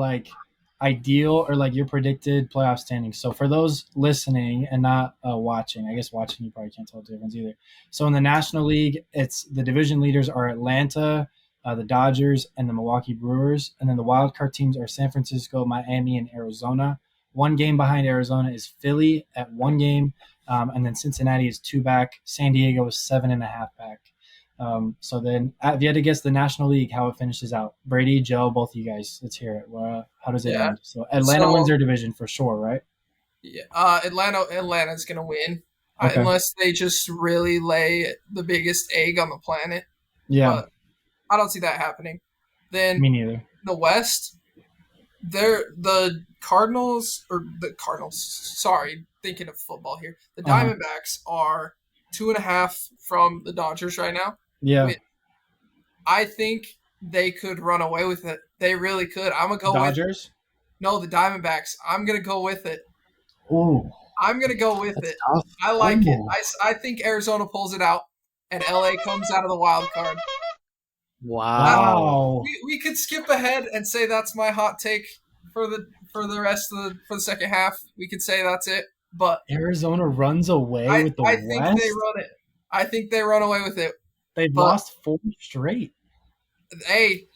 ideal or your predicted playoff standings. So for those listening and not watching, I guess watching you probably can't tell the difference either. So in the National League, it's the division leaders are Atlanta, the Dodgers, and the Milwaukee Brewers, and then the wild card teams are San Francisco, Miami, and Arizona. One game behind Arizona is Philly at 1 game, and then Cincinnati is 2 back. San Diego is 7.5 back. So then, if you had to guess the National League, how it finishes out, Brady, Joe, both of you guys, let's hear it. How does it end? So Atlanta wins their division for sure, right? Yeah, Atlanta's gonna win Okay. unless they just really lay the biggest egg on the planet. Yeah, But I don't see that happening. Then me neither. the West, the Cardinals. Sorry, thinking of football here. The Diamondbacks are 2.5 from the Dodgers right now. Yeah, I think they could run away with it. They really could. I'm gonna go with Dodgers. no, the Diamondbacks. I'm gonna go with it. Ooh, I'm gonna go with That's it. tough. I like it. Ooh. I think Arizona pulls it out, and LA comes out of the wild card. Wow. We could skip ahead and say that's my hot take for the for the second half. We could say that's it, but Arizona runs away I with the think West. they run it. I think they run away with it. They've but- lost 4 straight. Hey,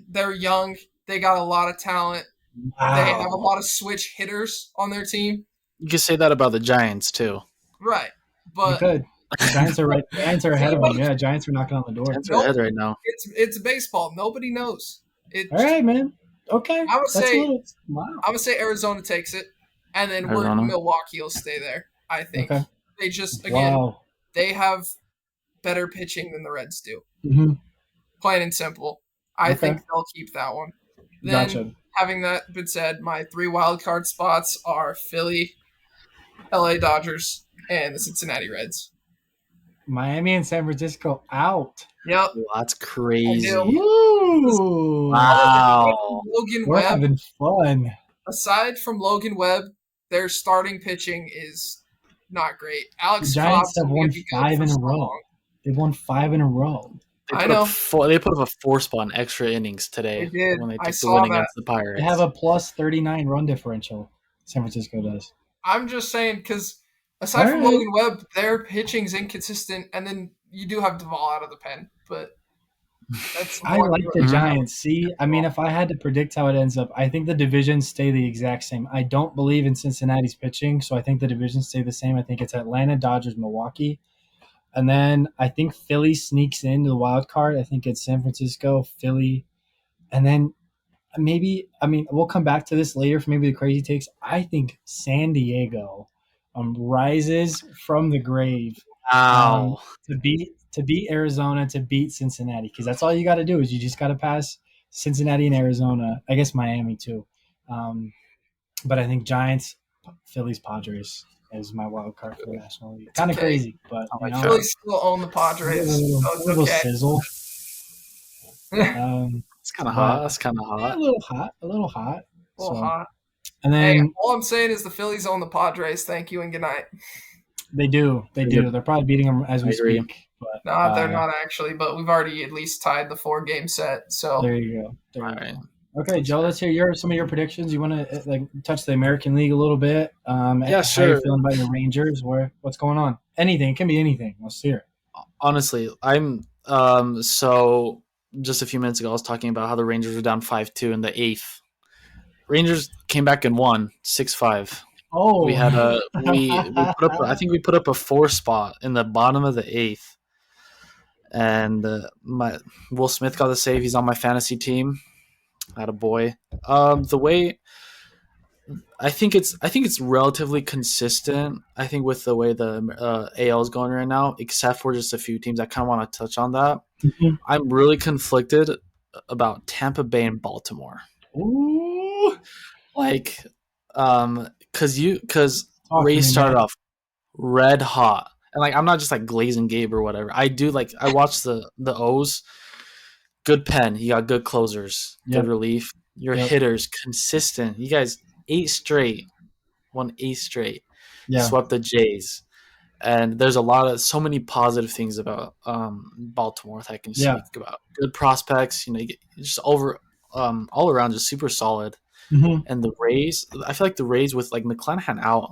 they're young. They got a lot of talent. Wow. They have a lot of switch hitters on their team. You could say that about the Giants too. Right, You but could. The Giants are right. Giants are ahead of them. Yeah, Giants are knocking on the door. Giants are ahead right now. it's baseball. Nobody knows. All right, man. Okay. I would say- wow. I'm gonna say Arizona takes it, and then Arizona. Milwaukee will stay there. I think Okay. they just again Wow. they have better pitching than the Reds do. Mm-hmm. Plain and simple. I Okay. think they'll keep that one. Then, Gotcha. having that been said, my 3 wild card spots are Philly, LA Dodgers, and the Cincinnati Reds. Miami and San Francisco out. Yep. Well, that's crazy. I Woo! Wow. Logan We're Webb, having fun. aside from Logan Webb, their starting pitching is not great. The Alex Giants Cobb's have going won to be good 5 for in a so row. long. They've won 5 in a row. I know. They put up a 4 spot in extra innings today They did. when they I took the win saw that. against the Pirates. They have a plus 39 run differential. San Francisco does. I'm just saying because aside from Logan Webb, their pitching's inconsistent, and then you do have Duvall out of the pen, but that's I like the Mhm. Giants. See, I mean, if I had to predict how it ends up, I think the divisions stay the exact same. I don't believe in Cincinnati's pitching, so I think the divisions stay the same. I think it's Atlanta, Dodgers, Milwaukee. And then I think Philly sneaks into the wild card. I think it's San Francisco, Philly. And then maybe, I mean, we'll come back to this later for maybe the crazy takes. I think San Diego rises from the grave Wow. to beat Arizona, to beat Cincinnati, because that's all you got to do is you just got to pass Cincinnati and Arizona. I guess Miami too, but I think Giants, Phillies, Padres is my wild card for the National League. Kind of crazy, but I like you know, that. Philly still own the Padres, so it's a little okay. sizzle. It's kind of hot. That's kind of hot. A little hot. A little hot. A little hot. And Hey, then all I'm saying is the Phillies own the Padres. Thank you and good night. they do. They're probably beating them as we I agree. speak. But No, they're not actually, but we've already at least tied the 4-game set. So there you go. There All you right. go. Okay, Joe, let's hear some of your predictions. You want to like touch the American League a little bit? Yeah, How sure. you feeling about your Rangers? What's going on? Anything. It can be anything. Let's hear it. Honestly, I'm so just a few minutes ago I was talking about how the Rangers were down 5-2 in the 8th. Rangers came back and won 6-5. Oh, We had we put up I think we put up a 4 spot in the bottom of the 8th. And my Will Smith got the save. He's on my fantasy team. Had a boy. The way I think it's relatively consistent. I think with the way the AL is going right now, except for just a few teams. I kind of want to touch on that. Mhm. I'm really conflicted about Tampa Bay and Baltimore. Ooh. Like, because Talk to Ray me, started man. off red hot, and like I'm not just like glazing Gabe or whatever. I watch the O's. Good pen. You got good closers. Yep. Good relief. Your Yep. hitters consistent. You guys 8 straight. Won 8 straight. Yeah. Swept the Jays. And there's so many positive things about Baltimore that I can speak about. Good prospects, you get just all around just super solid. Mm-hmm. And the Rays, I feel like the Rays with like McClanahan out,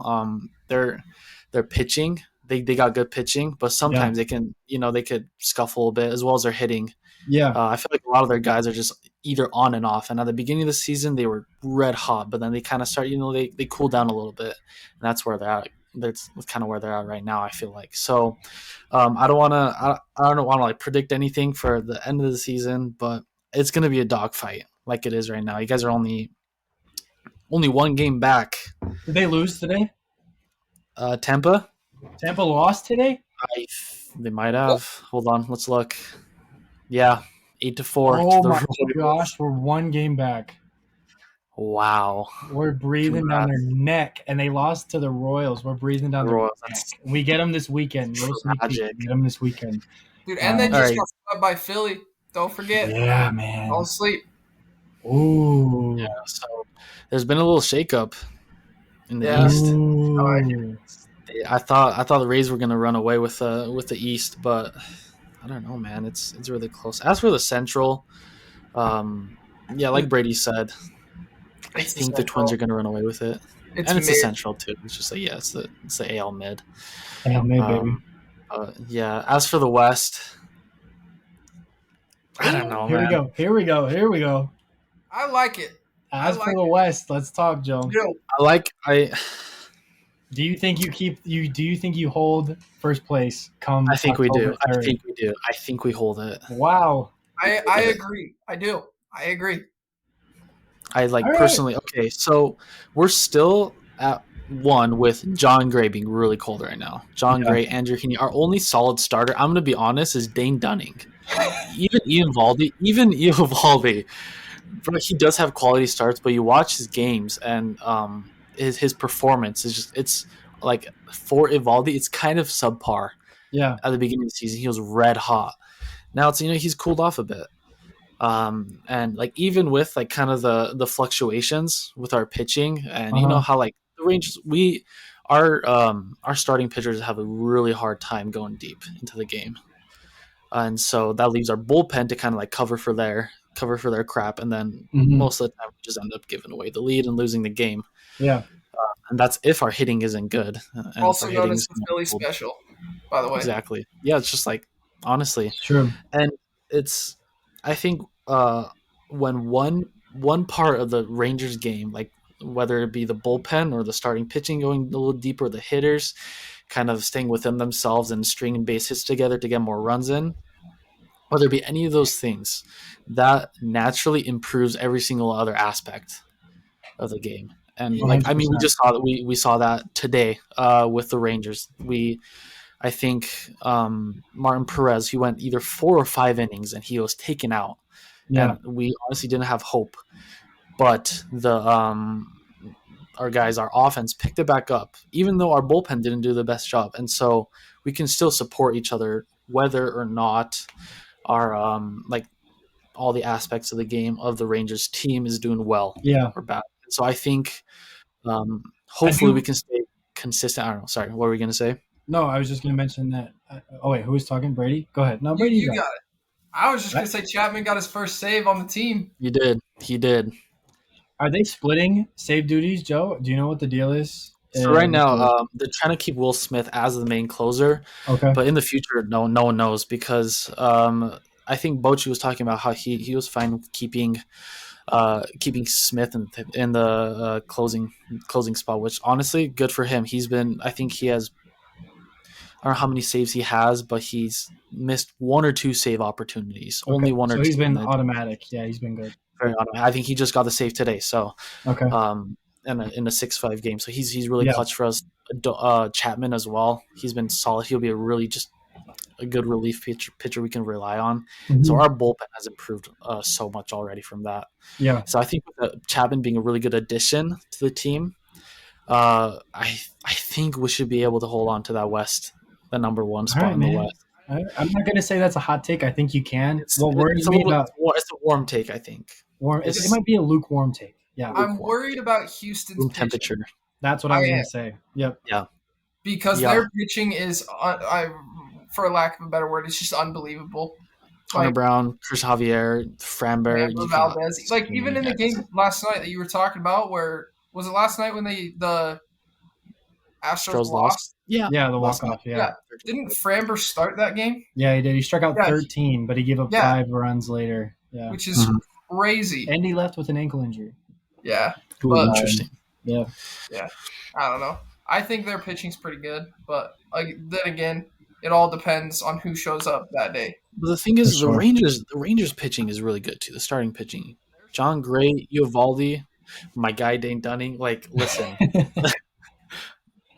their pitching, they got good pitching, but sometimes they can, they could scuffle a bit as well as their hitting. Yeah. I feel like a lot of their guys are just either on and off. And at the beginning of the season, they were red hot, but then they kind of start, they cool down a little bit. And that's where they're at. That's kind of where they're at right now, I feel like. So I don't want to like predict anything for the end of the season, but it's going to be a dogfight like it is right now. You guys are only 1 game back. Did they lose today? Tampa Lost today? They might have. Hold on, let's look. Yeah, 8-4. Oh my gosh, we're 1 game back. Wow. We're breathing down their neck, and they lost to the Royals. We're breathing down their neck. We get them this weekend. We get them this weekend. Dude, and they just got swept by Philly. Don't forget. Yeah, man. Don't sleep. Ooh. Yeah, so there's been a little shakeup in the East. I thought the Rays were going to run away with the East, but I don't know, man. It's really close. As for the Central, like Brady said, I think the Twins are going to run away with it. It's the Central too. It's just like it's the AL mid. AL mid, baby. As for the West, I don't know. Here we go. I like it. As for the West, let's talk, Joe. Do you think you hold first place come I think October we do. 3rd? I think we do. I think we hold it. Wow. I agree. I do. I agree. Personally. Okay, so we're still at 1 with John Gray being really cold right now. John Gray, Andrew Heaney. Our only solid starter, I'm going to be honest, is Dane Dunning. Even Ian Valdi, he does have quality starts, but you watch his games and his performance is just, it's like for Evaldi, it's kind of subpar. Yeah. At the beginning of the season, he was red hot. Now it's he's cooled off a bit. And like even with like kind of the fluctuations with our pitching and you know how like the Rangers our starting pitchers have a really hard time going deep into the game, and so that leaves our bullpen to kind of like cover for their crap, and then Hmm. most of the time we just end up giving away the lead and losing the game. Yeah. And that's if our hitting isn't good, and if our Also known hitting's as the Philly special, by the way. exactly, yeah, it's just like honestly, It's true. and it's I think when one part of the Rangers game, like whether it be the bullpen or the starting pitching going a little deeper, the hitters kind of staying within themselves and stringing base hits together to get more runs in, whether it be any of those things, that naturally improves every single other aspect of the game. And like I mean, we 100%. just saw that we saw that today with the Rangers. I think Martin Perez, he went either 4 or 5 innings and he was taken out, Yeah. and we honestly didn't have hope. But the our offense picked it back up, even though our bullpen didn't do the best job, and so we can still support each other whether or not our like all the aspects of the game of the Rangers team is doing well Yeah. or bad. So I think I hopefully we do. can stay consistent. I don't know. Sorry, what were we gonna say? No, I was just going to mention that. Oh, wait, who was talking? Brady? Go ahead. No, Brady, you You go. got it. I was just Right. gonna say Chapman got his first save on the team. You did. He did. Are they splitting save duties, Joe? Do you know what the deal is? So right now, they're trying to keep Will Smith as the main closer, Okay. but in the future, no one knows because I think Bochy was talking about how he was fine with keeping Smith in the closing spot, which honestly, good for him. I think he has, I don't know how many saves he has, but he's missed 1 or 2 save opportunities, Okay. only one or So he's two in been the automatic. Yeah, he's been good. very automatic. I think he just got the save today, so Okay. in a 6-5 game, so he's really Yeah. clutch for us. Chapman as well, he's been solid. He'll be just a good relief pitcher we can rely on. So Mhm. our bullpen has improved so much already from that. Yeah. So I think with Chapman being a really good addition to the team, I think we should be able to hold on to that the number one All spot right, in the man. West. I'm not going to say that's a hot take. I think you can. It's What it's worries a me little about it's a warm take, I think. warm, it It's might be a lukewarm take. Yeah. I'm lukewarm. worried about Houston's Room pitching. temperature. That's what I I was am going to say. Yep. Yeah. because Yeah. their pitching is, for lack of a better word, it's just unbelievable. Connor Like Brown, Chris Javier, Framber, Framber you got Valdez. so Like many even in the guys. game last night that you were talking about, where was it last night when the Astros Astros lost? lost. Yeah. Yeah, the Last walk night. off. Yeah. Yeah. Didn't Framber start that game? Yeah, he did. He struck out Yeah. 13, but he gave up Yeah. 5 runs later. Yeah. Which is Mhm. crazy. And he left with an ankle injury. Yeah. Ooh, But interesting. Yeah. I don't know. I think their pitching's pretty good, but then again, it all depends on who shows up that day. But the thing is, For sure. The Rangers pitching is really good too. The starting pitching, John Gray, Eovaldi, my guy Dane Dunning. Like, listen,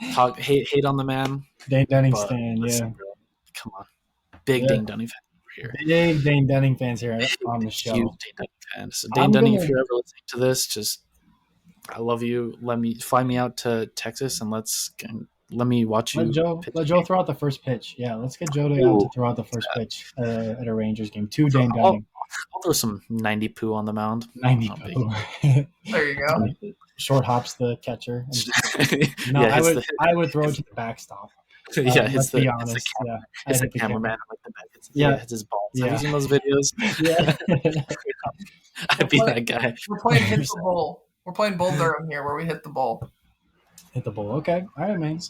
hate on the man, Dane Dunning but stand, listen, yeah. bro, come on, big Yeah. Dane Dunning fan over here. Big Dane Dunning fans here on the Huge show. Dane Dunning fan. So Dane I'm Dunning, gonna- if you're ever listening to this, just I love you. Fly me out to Texas and let me watch you. Let Joe throw out the first pitch. Yeah, let's get Joe out to throw out the first pitch at a Rangers game. To Dane Dunning. I'll throw some 90 poo on the mound. 90 Not big. poo. There you go. Short hops the catcher. No, Yeah, I would throw it to the backstop. yeah, Let's be honest. Yeah, it's I'd the hit the cameraman like the back. Yeah. Hits his balls. Yeah. Have you seen those videos? Yeah. I'd be that guy. We're playing hit the ball. We're playing Bull Durham here, where we hit the ball. Hit the ball. Okay. All right, man.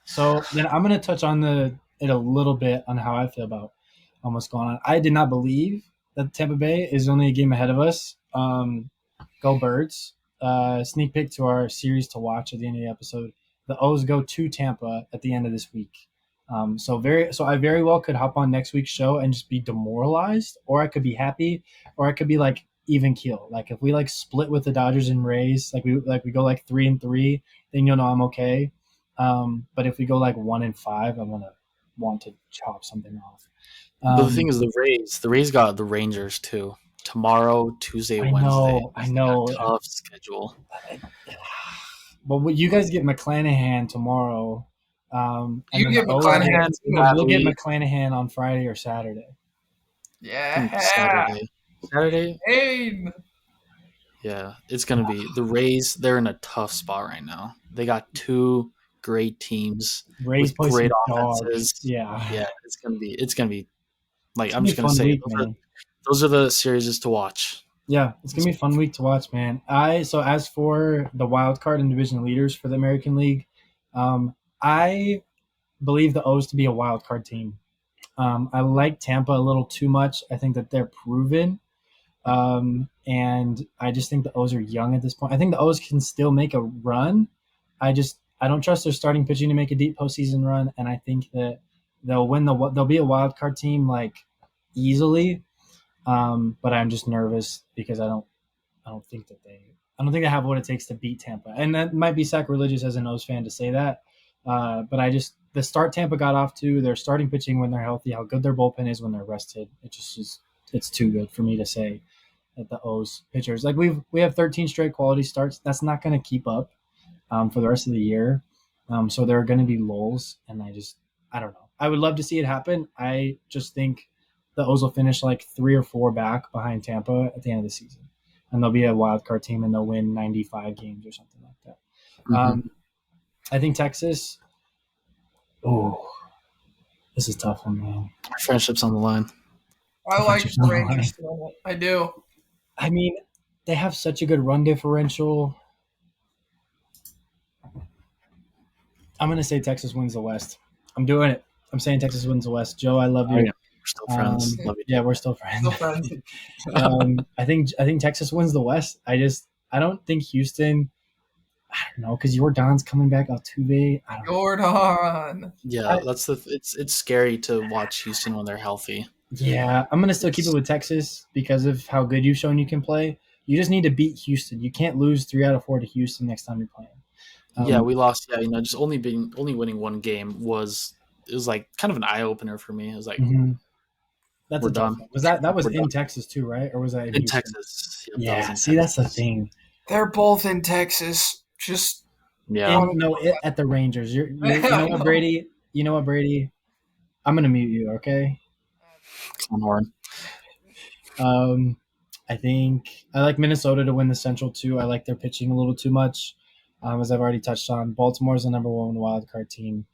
So then I'm going to touch on it a little bit on how I feel about what's going on. I did not believe that Tampa Bay is only a game ahead of us. Go Birds. Sneak peek to our series to watch at the end of the episode. The O's go to Tampa at the end of this week. So I very well could hop on next week's show and just be demoralized, or I could be happy, or I could be like even keel. Like if we like split with the Dodgers and Rays, like we go like 3-3, then you'll know I'm okay. But if we go like 1-5, I'm gonna want to chop something off. But the thing is, the Rays got the Rangers too. Tomorrow, Tuesday, Wednesday. I know. Tough schedule. But you guys get McClanahan tomorrow. You get McClanahan. We'll get McClanahan on Friday or Saturday. Yeah. Saturday. Hey. Yeah, it's gonna be the Rays. They're in a tough spot right now. They got two great teams Rays with play great some dogs. offenses. Yeah. It's gonna be like It's I'm gonna be just a gonna fun say week, man. those are the series to watch. Yeah, it's gonna be a fun week to watch, man. So as for the wild card and division leaders for the American League, I believe the O's to be a wild card team. I like Tampa a little too much. I think that they're proven. And I just think the O's are young at this point. I think the O's can still make a run. I don't trust their starting pitching to make a deep postseason run, and I think that they'll be a wild card team like easily. But I'm just nervous because I don't think they have what it takes to beat Tampa, and that might be sacrilegious as an O's fan to say that. But the start Tampa got off to, their starting pitching when they're healthy, how good their bullpen is when they're rested. It's too good for me to say that the O's pitchers, like we have 13 straight quality starts. That's not going to keep up for the rest of the year. So there are going to be lulls, and I don't know. I would love to see it happen. I just think the O's will finish like 3 or 4 back behind Tampa at the end of the season, and they'll be a wild card team, and they'll win 95 games or something like that. Mm-hmm. I think Texas. Oh, this is a tough one, man. Our friendship's on the line. I like the Rangers doing it. I do. I mean, they have such a good run differential. I'm going to say Texas wins the West. I'm doing it. I'm saying Texas wins the West. Joe, I love you. Oh, yeah. We're still friends. Love you. Yeah, we're still friends. Still friends. I think Texas wins the West. I don't think Houston. I don't know, because Jordan's coming back. Altuve. I don't know. Jordan. Yeah, it's scary to watch Houston when they're healthy. Yeah, I'm gonna still keep it with Texas because of how good you've shown you can play. You just need to beat Houston. You can't lose 3 out of 4 to Houston next time you're playing. We lost. Yeah, just only winning one game was like kind of an eye opener for me. It was like that's we're a tough done. one. That was We're in done. Texas too, right? Or was that in In Houston? Texas? Yep, Yeah. that was in See, Texas. that's the thing. They're both in Texas. Just At the Rangers. You know what, Brady? You know what, Brady? I'm gonna mute you. Okay. Come on, I think I like Minnesota to win the Central too. I like their pitching a little too much, as I've already touched on. Baltimore's the number 1 wild card team.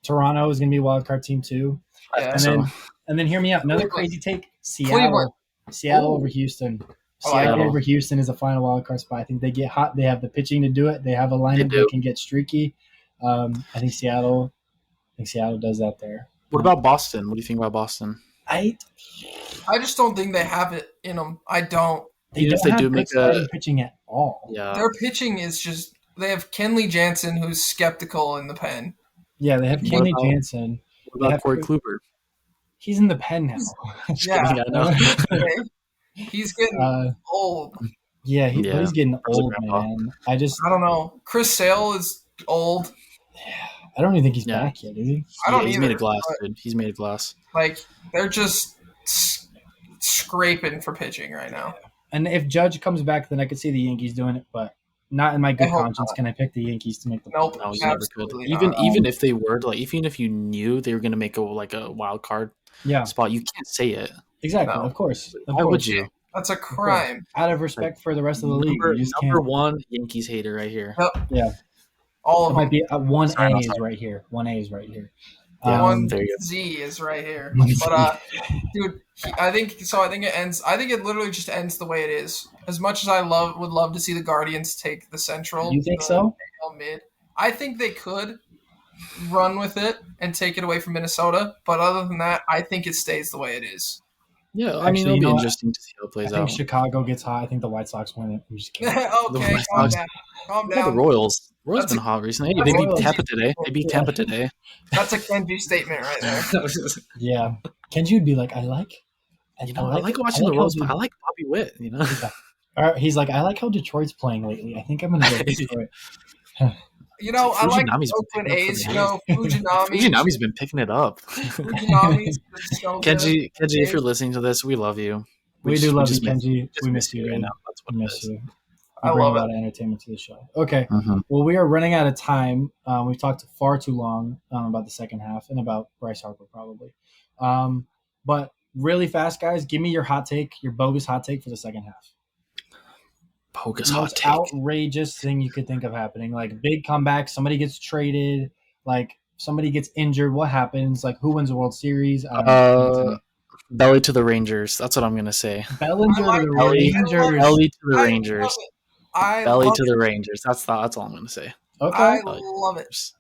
Toronto is going to be a wild card team too. Yeah. And then hear me out. Another Cleveland. crazy take: Seattle over Houston. Seattle over Houston is a final wild card spot. I think they get hot. They have the pitching to do it. They have a lineup that can get streaky. I think Seattle does that there. What about Boston? What do you think about Boston? I just don't think they have it in them. I don't. They don't have good starting pitching at all. Yeah. Their pitching is just – they have Kenley Jansen, who's skeptical in the pen. Yeah, they have Kenley Jansen. What about Corey Kluber? He's in the pen now. Yeah. He's getting old. Yeah, he's getting old, man. I don't know. Chris Sale is old. I don't even think he's back yet, is he? I don't he's either, made of glass, dude. He's made of glass. Like, they're just scraping for pitching right now. And if Judge comes back, then I could see the Yankees doing it, but not in my good conscience can I pick the Yankees to make the playoffs. No, you never could. Even if they were even if you knew they were going to make a wild card spot, you can't say it. Exactly, of course. Why would you? That's a crime. Out of respect for the rest of the league. Number 1 Yankees hater right here. Yep. Yeah. All of them. Might be 1A is right here. 1A is right here. Yeah, 1Z is right here. But dude, I think it ends. I think it literally just ends the way it is. As much as I would love to see the Guardians take the Central. You think so? Mid. I think they could run with it and take it away from Minnesota. But other than that, I think it stays the way it is. Yeah, I mean, it'll be interesting to see how it plays out. I think Chicago gets hot. I think the White Sox win it. I'm just kidding. Okay, calm down. The Royals. Royals been hot recently. They beat Tampa today. That's a Kenji statement right there. Yeah. Kenji would be like, I like watching the Royals. I like Bobby Witt, Yeah. He's like, I like how Detroit's playing lately. I think I'm going to go Detroit. I like Oakland A's. Fujinami's been picking it up. Fujinami's been so Kenji, if you're listening to this, we love you. We do love you, Kenji. We miss you right now. That's what we miss you. I bring love a lot of entertainment to the show. Okay. Well, we are running out of time. We've talked far too long about the second half and about Bryce Harper probably. But really fast, guys, give me your hot take, your bogus hot take for the second half. Bogus The hot most take. outrageous thing you could think of happening. Like big comeback, somebody gets traded, like somebody gets injured. What happens? Like who wins the World Series? I don't know. Give it to Uh, me. Belly to the Rangers. That's what I'm gonna say. I Bellinger to like the it. Belly, I love it. Rangers. belly to the I love Rangers. it. I Belly love to it. the Rangers. That's all I'm gonna say. Okay. I Belly to the love it. Rangers.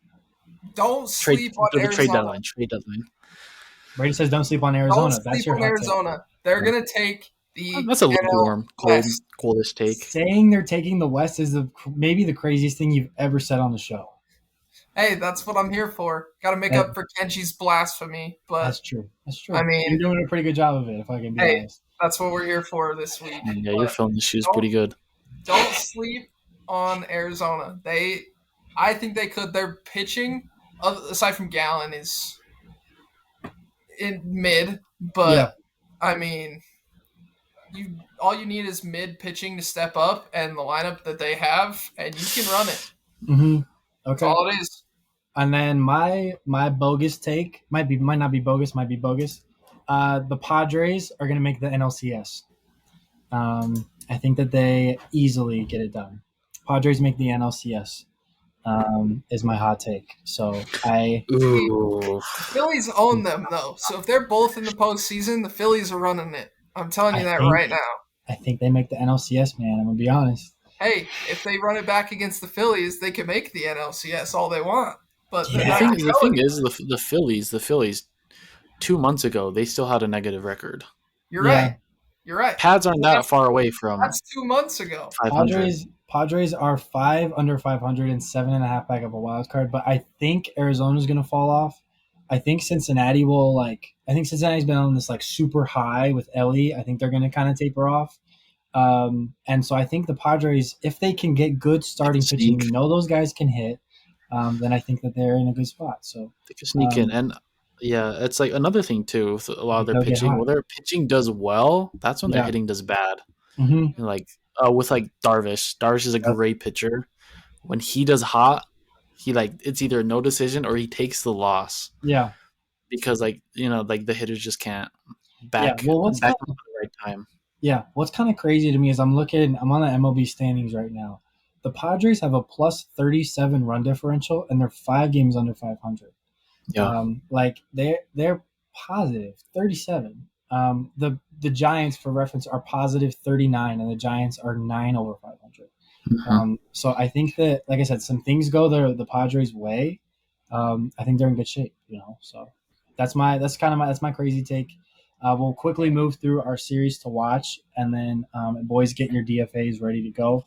Don't Trade sleep on to the trade Arizona. deadline. Trade deadline. Brady says don't sleep on Don't Arizona. That's sleep your on hot take. Arizona. They're gonna take the That's a NL lukewarm, West. coldish take. Saying they're taking the West is maybe the craziest thing you've ever said on the show. Hey, that's what I'm here for. Got to make up for Kenji's blasphemy. That's But true. That's true. I You're mean, doing a pretty good job of it, if I can be hey, honest. that's what we're here for this week. Yeah, But you're filling the shoes don't pretty good. don't sleep on Arizona. I think they could. Their pitching, aside from Gallon, is in mid. Yeah. But I mean, all you need is mid pitching to step up, and the lineup that they have, and you can run it. Mm-hmm. That's Okay. all it is. And then my bogus take might not be bogus, might be bogus. The Padres are going to make the NLCS. I think that they easily get it done. Padres make the NLCS. Is my hot take. So Ooh. The Phillies own them though, so if they're both in the postseason, the Phillies are running it. I'm telling you that right now. I think they make the NLCS, man. I'm gonna be honest. Hey, if they run it back against the Phillies, they can make the NLCS all they want. But they're The not thing, gonna the go thing again. is, the Phillies 2 months ago they still had a negative record. You're Yeah. right. You're right. Pads aren't that far away from That's 2 months ago. 500. Padres are 5 under 500 and 7.5 back of a wild card, but I think Arizona's going to fall off. I think Cincinnati will I think Cincinnati's been on this like super high with Ellie. I think they're going to kind of taper off. And so I think the Padres, if they can get good starting pitching, we know those guys can hit. Then I think that they're in a good spot. So They can sneak in, and yeah, it's like another thing too. With a lot of their they'll get pitching, hot. when their pitching does well, that's when their Yeah. hitting does bad. Mhm. Like with like Darvish. Darvish is a Yep. great pitcher. When he does hot, he it's either no decision or he takes the loss Yeah. because the hitters just can't Yeah. Well, what's back up at the right time. Yeah, what's kind of crazy to me is I'm on the MLB standings right now. The Padres have a plus 37 run differential, and they're 5 games under 500. Yeah. They're positive 37. The Giants, for reference, are positive 39, and the Giants are 9 over 500. So I think that, like I said, some things go the Padres' way. I think they're in good shape. So that's my crazy take. We'll quickly move through our series to watch, and then boys, get your DFAs ready to go.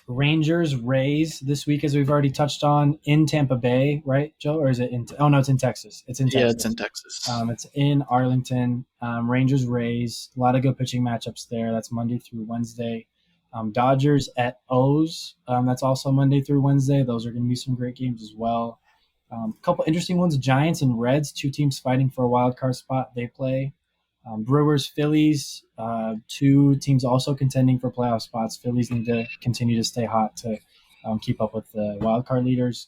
Rangers Rays this week, as we've already touched on, in Tampa Bay, right, Joe? Or is it in? Oh no, it's in Texas. It's in Texas. Yeah, it's in Texas. It's in Arlington. Rangers Rays, a lot of good pitching matchups there. That's Monday through Wednesday. Dodgers at O's. That's also Monday through Wednesday. Those are going to be some great games as well. A couple interesting ones: Giants and Reds, 2 teams fighting for a wild card spot. They play. Brewers, Phillies, 2 teams also contending for playoff spots. Phillies need to continue to stay hot to keep up with the wild card leaders.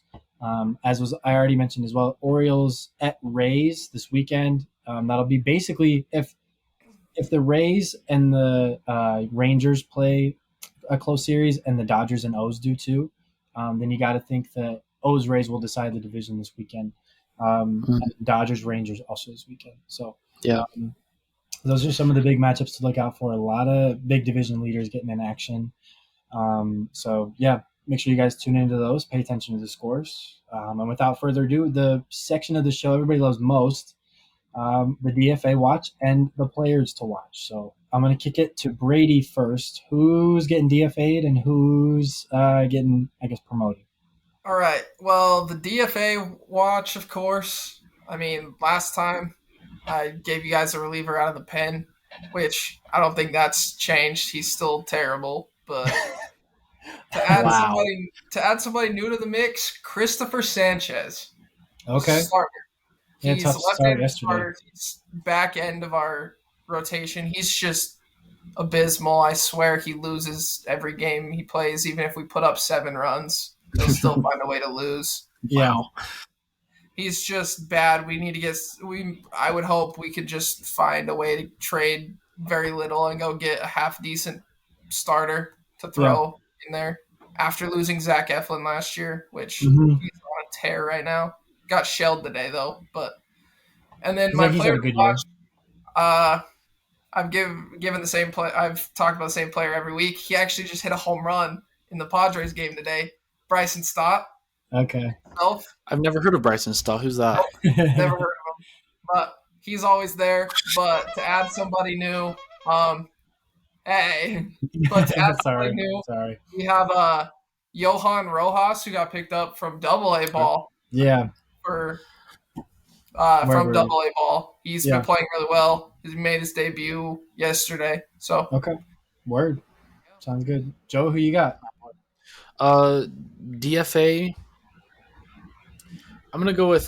As I already mentioned as well, Orioles at Rays this weekend. That'll be basically if the Rays and the Rangers play a close series and the Dodgers and O's do too, then you got to think that O's Rays will decide the division this weekend. And Dodgers Rangers also this weekend. So yeah. Those are some of the big matchups to look out for. A lot of big division leaders getting in action. So make sure you guys tune into those. Pay attention to the scores. And without further ado, the section of the show everybody loves most, the DFA watch and the players to watch. So I'm going to kick it to Brady first. Who's getting DFA'd and who's getting, I guess, promoted? All right. Well, the DFA watch, of course. I mean, last time I gave you guys a reliever out of the pen, which I don't think that's changed. He's still terrible, but to add somebody new to the mix, Christopher Sanchez. Okay. Starter. Yeah, He's tough start yesterday. starter. He's back end of our rotation. He's just abysmal. I swear he loses every game he plays, even if we put up 7 runs. He'll still find a way to lose. Yeah. Wow. He's just bad. We need to get. I would hope we could just find a way to trade very little and go get a half decent starter to throw in there after losing Zach Eflin last year, which he's on a tear right now. Got shelled today though, and then my He's player had a to good year. watch, I've given the same play. I've talked about the same player every week. He actually just hit a home run in the Padres game today. Bryson Stott. Okay. I've never heard of Bryson Stott. Who's that? Nope, never heard of him, but he's always there. But to add somebody new, hey, but to add somebody new, we have Johan Rojas, who got picked up from Double A ball. Yeah. From Double A ball. He's been playing really well. He made his debut yesterday. So okay, word, sounds good. Joe, who you got? DFA. I'm gonna go with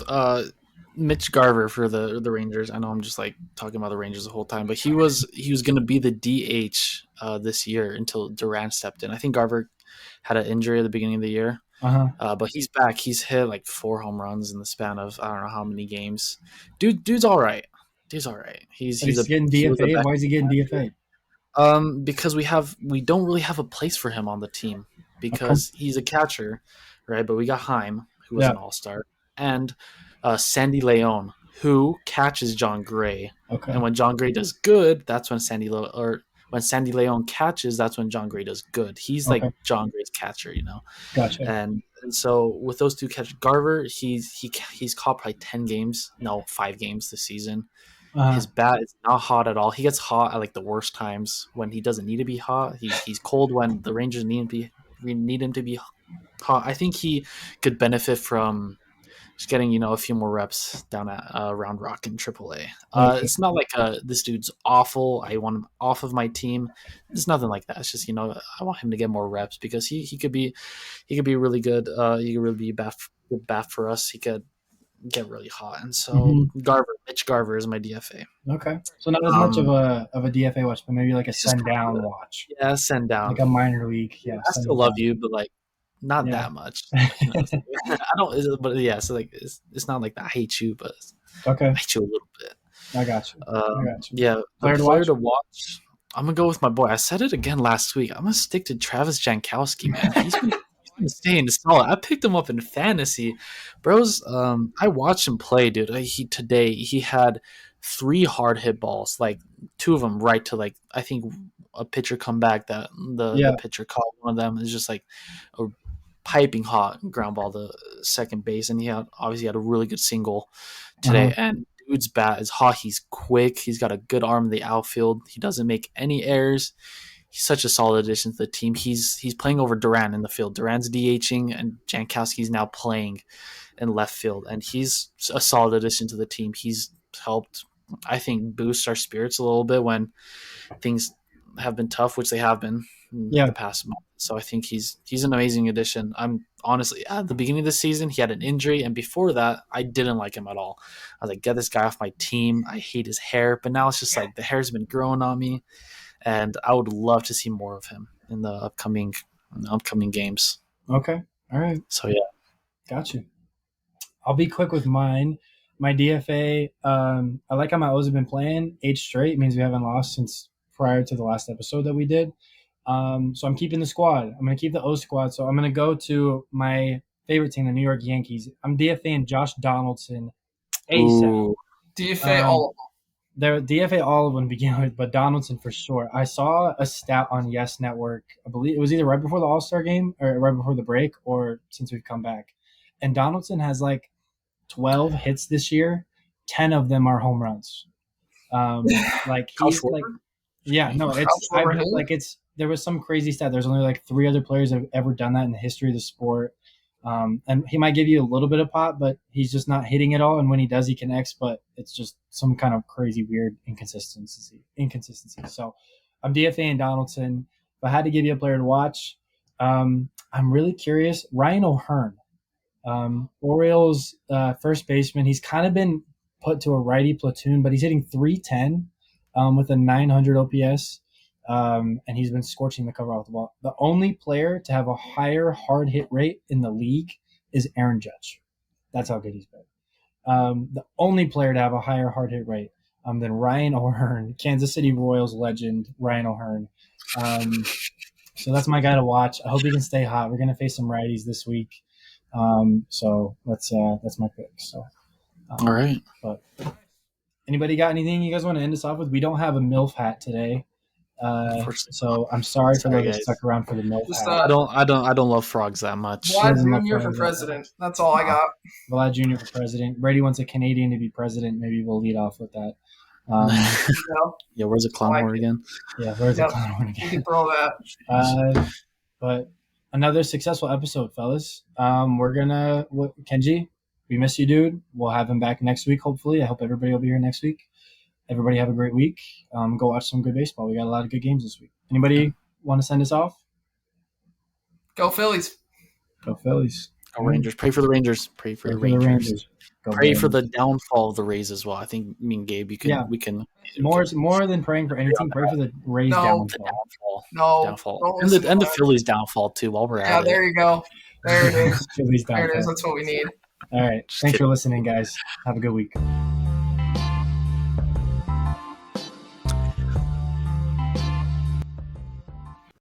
Mitch Garver for the Rangers. I know I'm just like talking about the Rangers the whole time, but he was gonna be the DH this year until Durant stepped in. I think Garver had an injury at the beginning of the year. But he's back. He's hit like 4 home runs in the span of I don't know how many games. Dude's all right. He's all right. He's getting DFA. Why is he getting DFA? Because we don't really have a place for him on the team because he's a catcher, right? But we got Heim, who was an all-star, and Sandy Leon, who catches John Gray. And when John Gray does good, that's when when Sandy Leon catches, that's when John Gray does good. He's like John Gray's catcher, you know. Gotcha. And so with those two catchers, Garver, he's caught probably 5 games this season. His bat is not hot at all. He gets hot at like the worst times when he doesn't need to be hot. He's cold when the Rangers need him to be hot. I think he could benefit from just getting a few more reps down at Round Rock in AAA. It's not like this dude's awful. I want him off of my team. It's nothing like that. It's just I want him to get more reps because he could be really good. He could really be a good bat for us. He could get really hot, and so Mitch Garver is my DFA. Okay, so not as much of a DFA watch, but maybe like a send down watch. Yeah, send down, like a minor league. Yeah, I still love you, but like not that much. I don't, but yeah. So like it's not like that. I hate you, but I hate you a little bit. I got you. Yeah, player to watch. I'm gonna go with my boy. I said it again last week. I'm gonna stick to Travis Jankowski, man. He's been staying solid. I picked him up in fantasy, bros. I watched him play, dude. Today he had 3 hard hit balls, like 2 of them right to like I think a pitcher come back that the pitcher caught one of them. It's just like a piping hot ground ball to second base, and he obviously had a really good single today. And dude's bat is hot. He's quick. He's got a good arm in the outfield. He doesn't make any errors. He's such a solid addition to the team. He's playing over Durant in the field. Durant's DHing, and Jankowski's now playing in left field, and he's a solid addition to the team. He's helped, I think, boost our spirits a little bit when things have been tough, which they have been in the past month. So I think he's an amazing addition. I'm honestly, at the beginning of the season, he had an injury, and before that, I didn't like him at all. I was like, get this guy off my team. I hate his hair, but now it's just like the hair's been growing on me. And I would love to see more of him in the upcoming games. Okay. All right. So, yeah. Got you. I'll be quick with mine. My DFA, I like how my O's have been playing. 8 straight means we haven't lost since prior to the last episode that we did. So I'm keeping the squad. I'm going to keep the O squad. So I'm going to go to my favorite team, the New York Yankees. I'm DFAing Josh Donaldson ASAP. DFA all of them. They're DFA all of them to begin with, but Donaldson for sure. I saw a stat on Yes Network. I believe it was either right before the All-Star game or right before the break or since we've come back. And Donaldson has like 12 hits this year. 10 of them are home runs. Like he's like, yeah, no, it's there was some crazy stat. There's only like 3 other players that have ever done that in the history of the sport. And he might give you a little bit of pop, but he's just not hitting it all. And when he does, he connects, but it's just some kind of crazy, weird inconsistency. So I'm DFAing Donaldson. If I had to give you a player to watch, I'm really curious. Ryan O'Hearn, Orioles first baseman. He's kind of been put to a righty platoon, but he's hitting 310 with a 900 OPS. And he's been scorching the cover off the ball. The only player to have a higher hard hit rate in the league is Aaron Judge. That's how good he's been. The only player to have a higher hard hit rate. Then Ryan O'Hearn, Kansas City Royals legend Ryan O'Hearn. So that's my guy to watch. I hope he can stay hot. We're gonna face some righties this week. So that's my pick. So All right. But anybody got anything you guys want to end us off with? We don't have a MILF hat today. So I'm sorry for those that stuck around for the MILF hat. I don't love frogs that much. Vlad Jr. for president. That's all I got. Vlad Jr. for president. Brady wants a Canadian to be president. Maybe we'll lead off with that. Yeah, where's the clown horn again? Yeah, where's the clown horn again? You can throw that. But another successful episode, fellas. We're gonna Kenji. We miss you, dude. We'll have him back next week, hopefully. I hope everybody will be here next week. Everybody have a great week. Go watch some good baseball. We got a lot of good games this week. Anybody want to send us off? Go Phillies. Go Phillies. Go Rangers. Pray for the Rangers. Pray for the Rangers. Pray for the downfall of the Rays as well. I think me and Gabe, we can more than praying for anything. Pray for the Rays downfall. Downfall. And the Phillies downfall too. While we're at it. Yeah, there you go. There it is. Phillies downfall. There it is. That's what we need. All right. Thanks for listening, guys. Have a good week.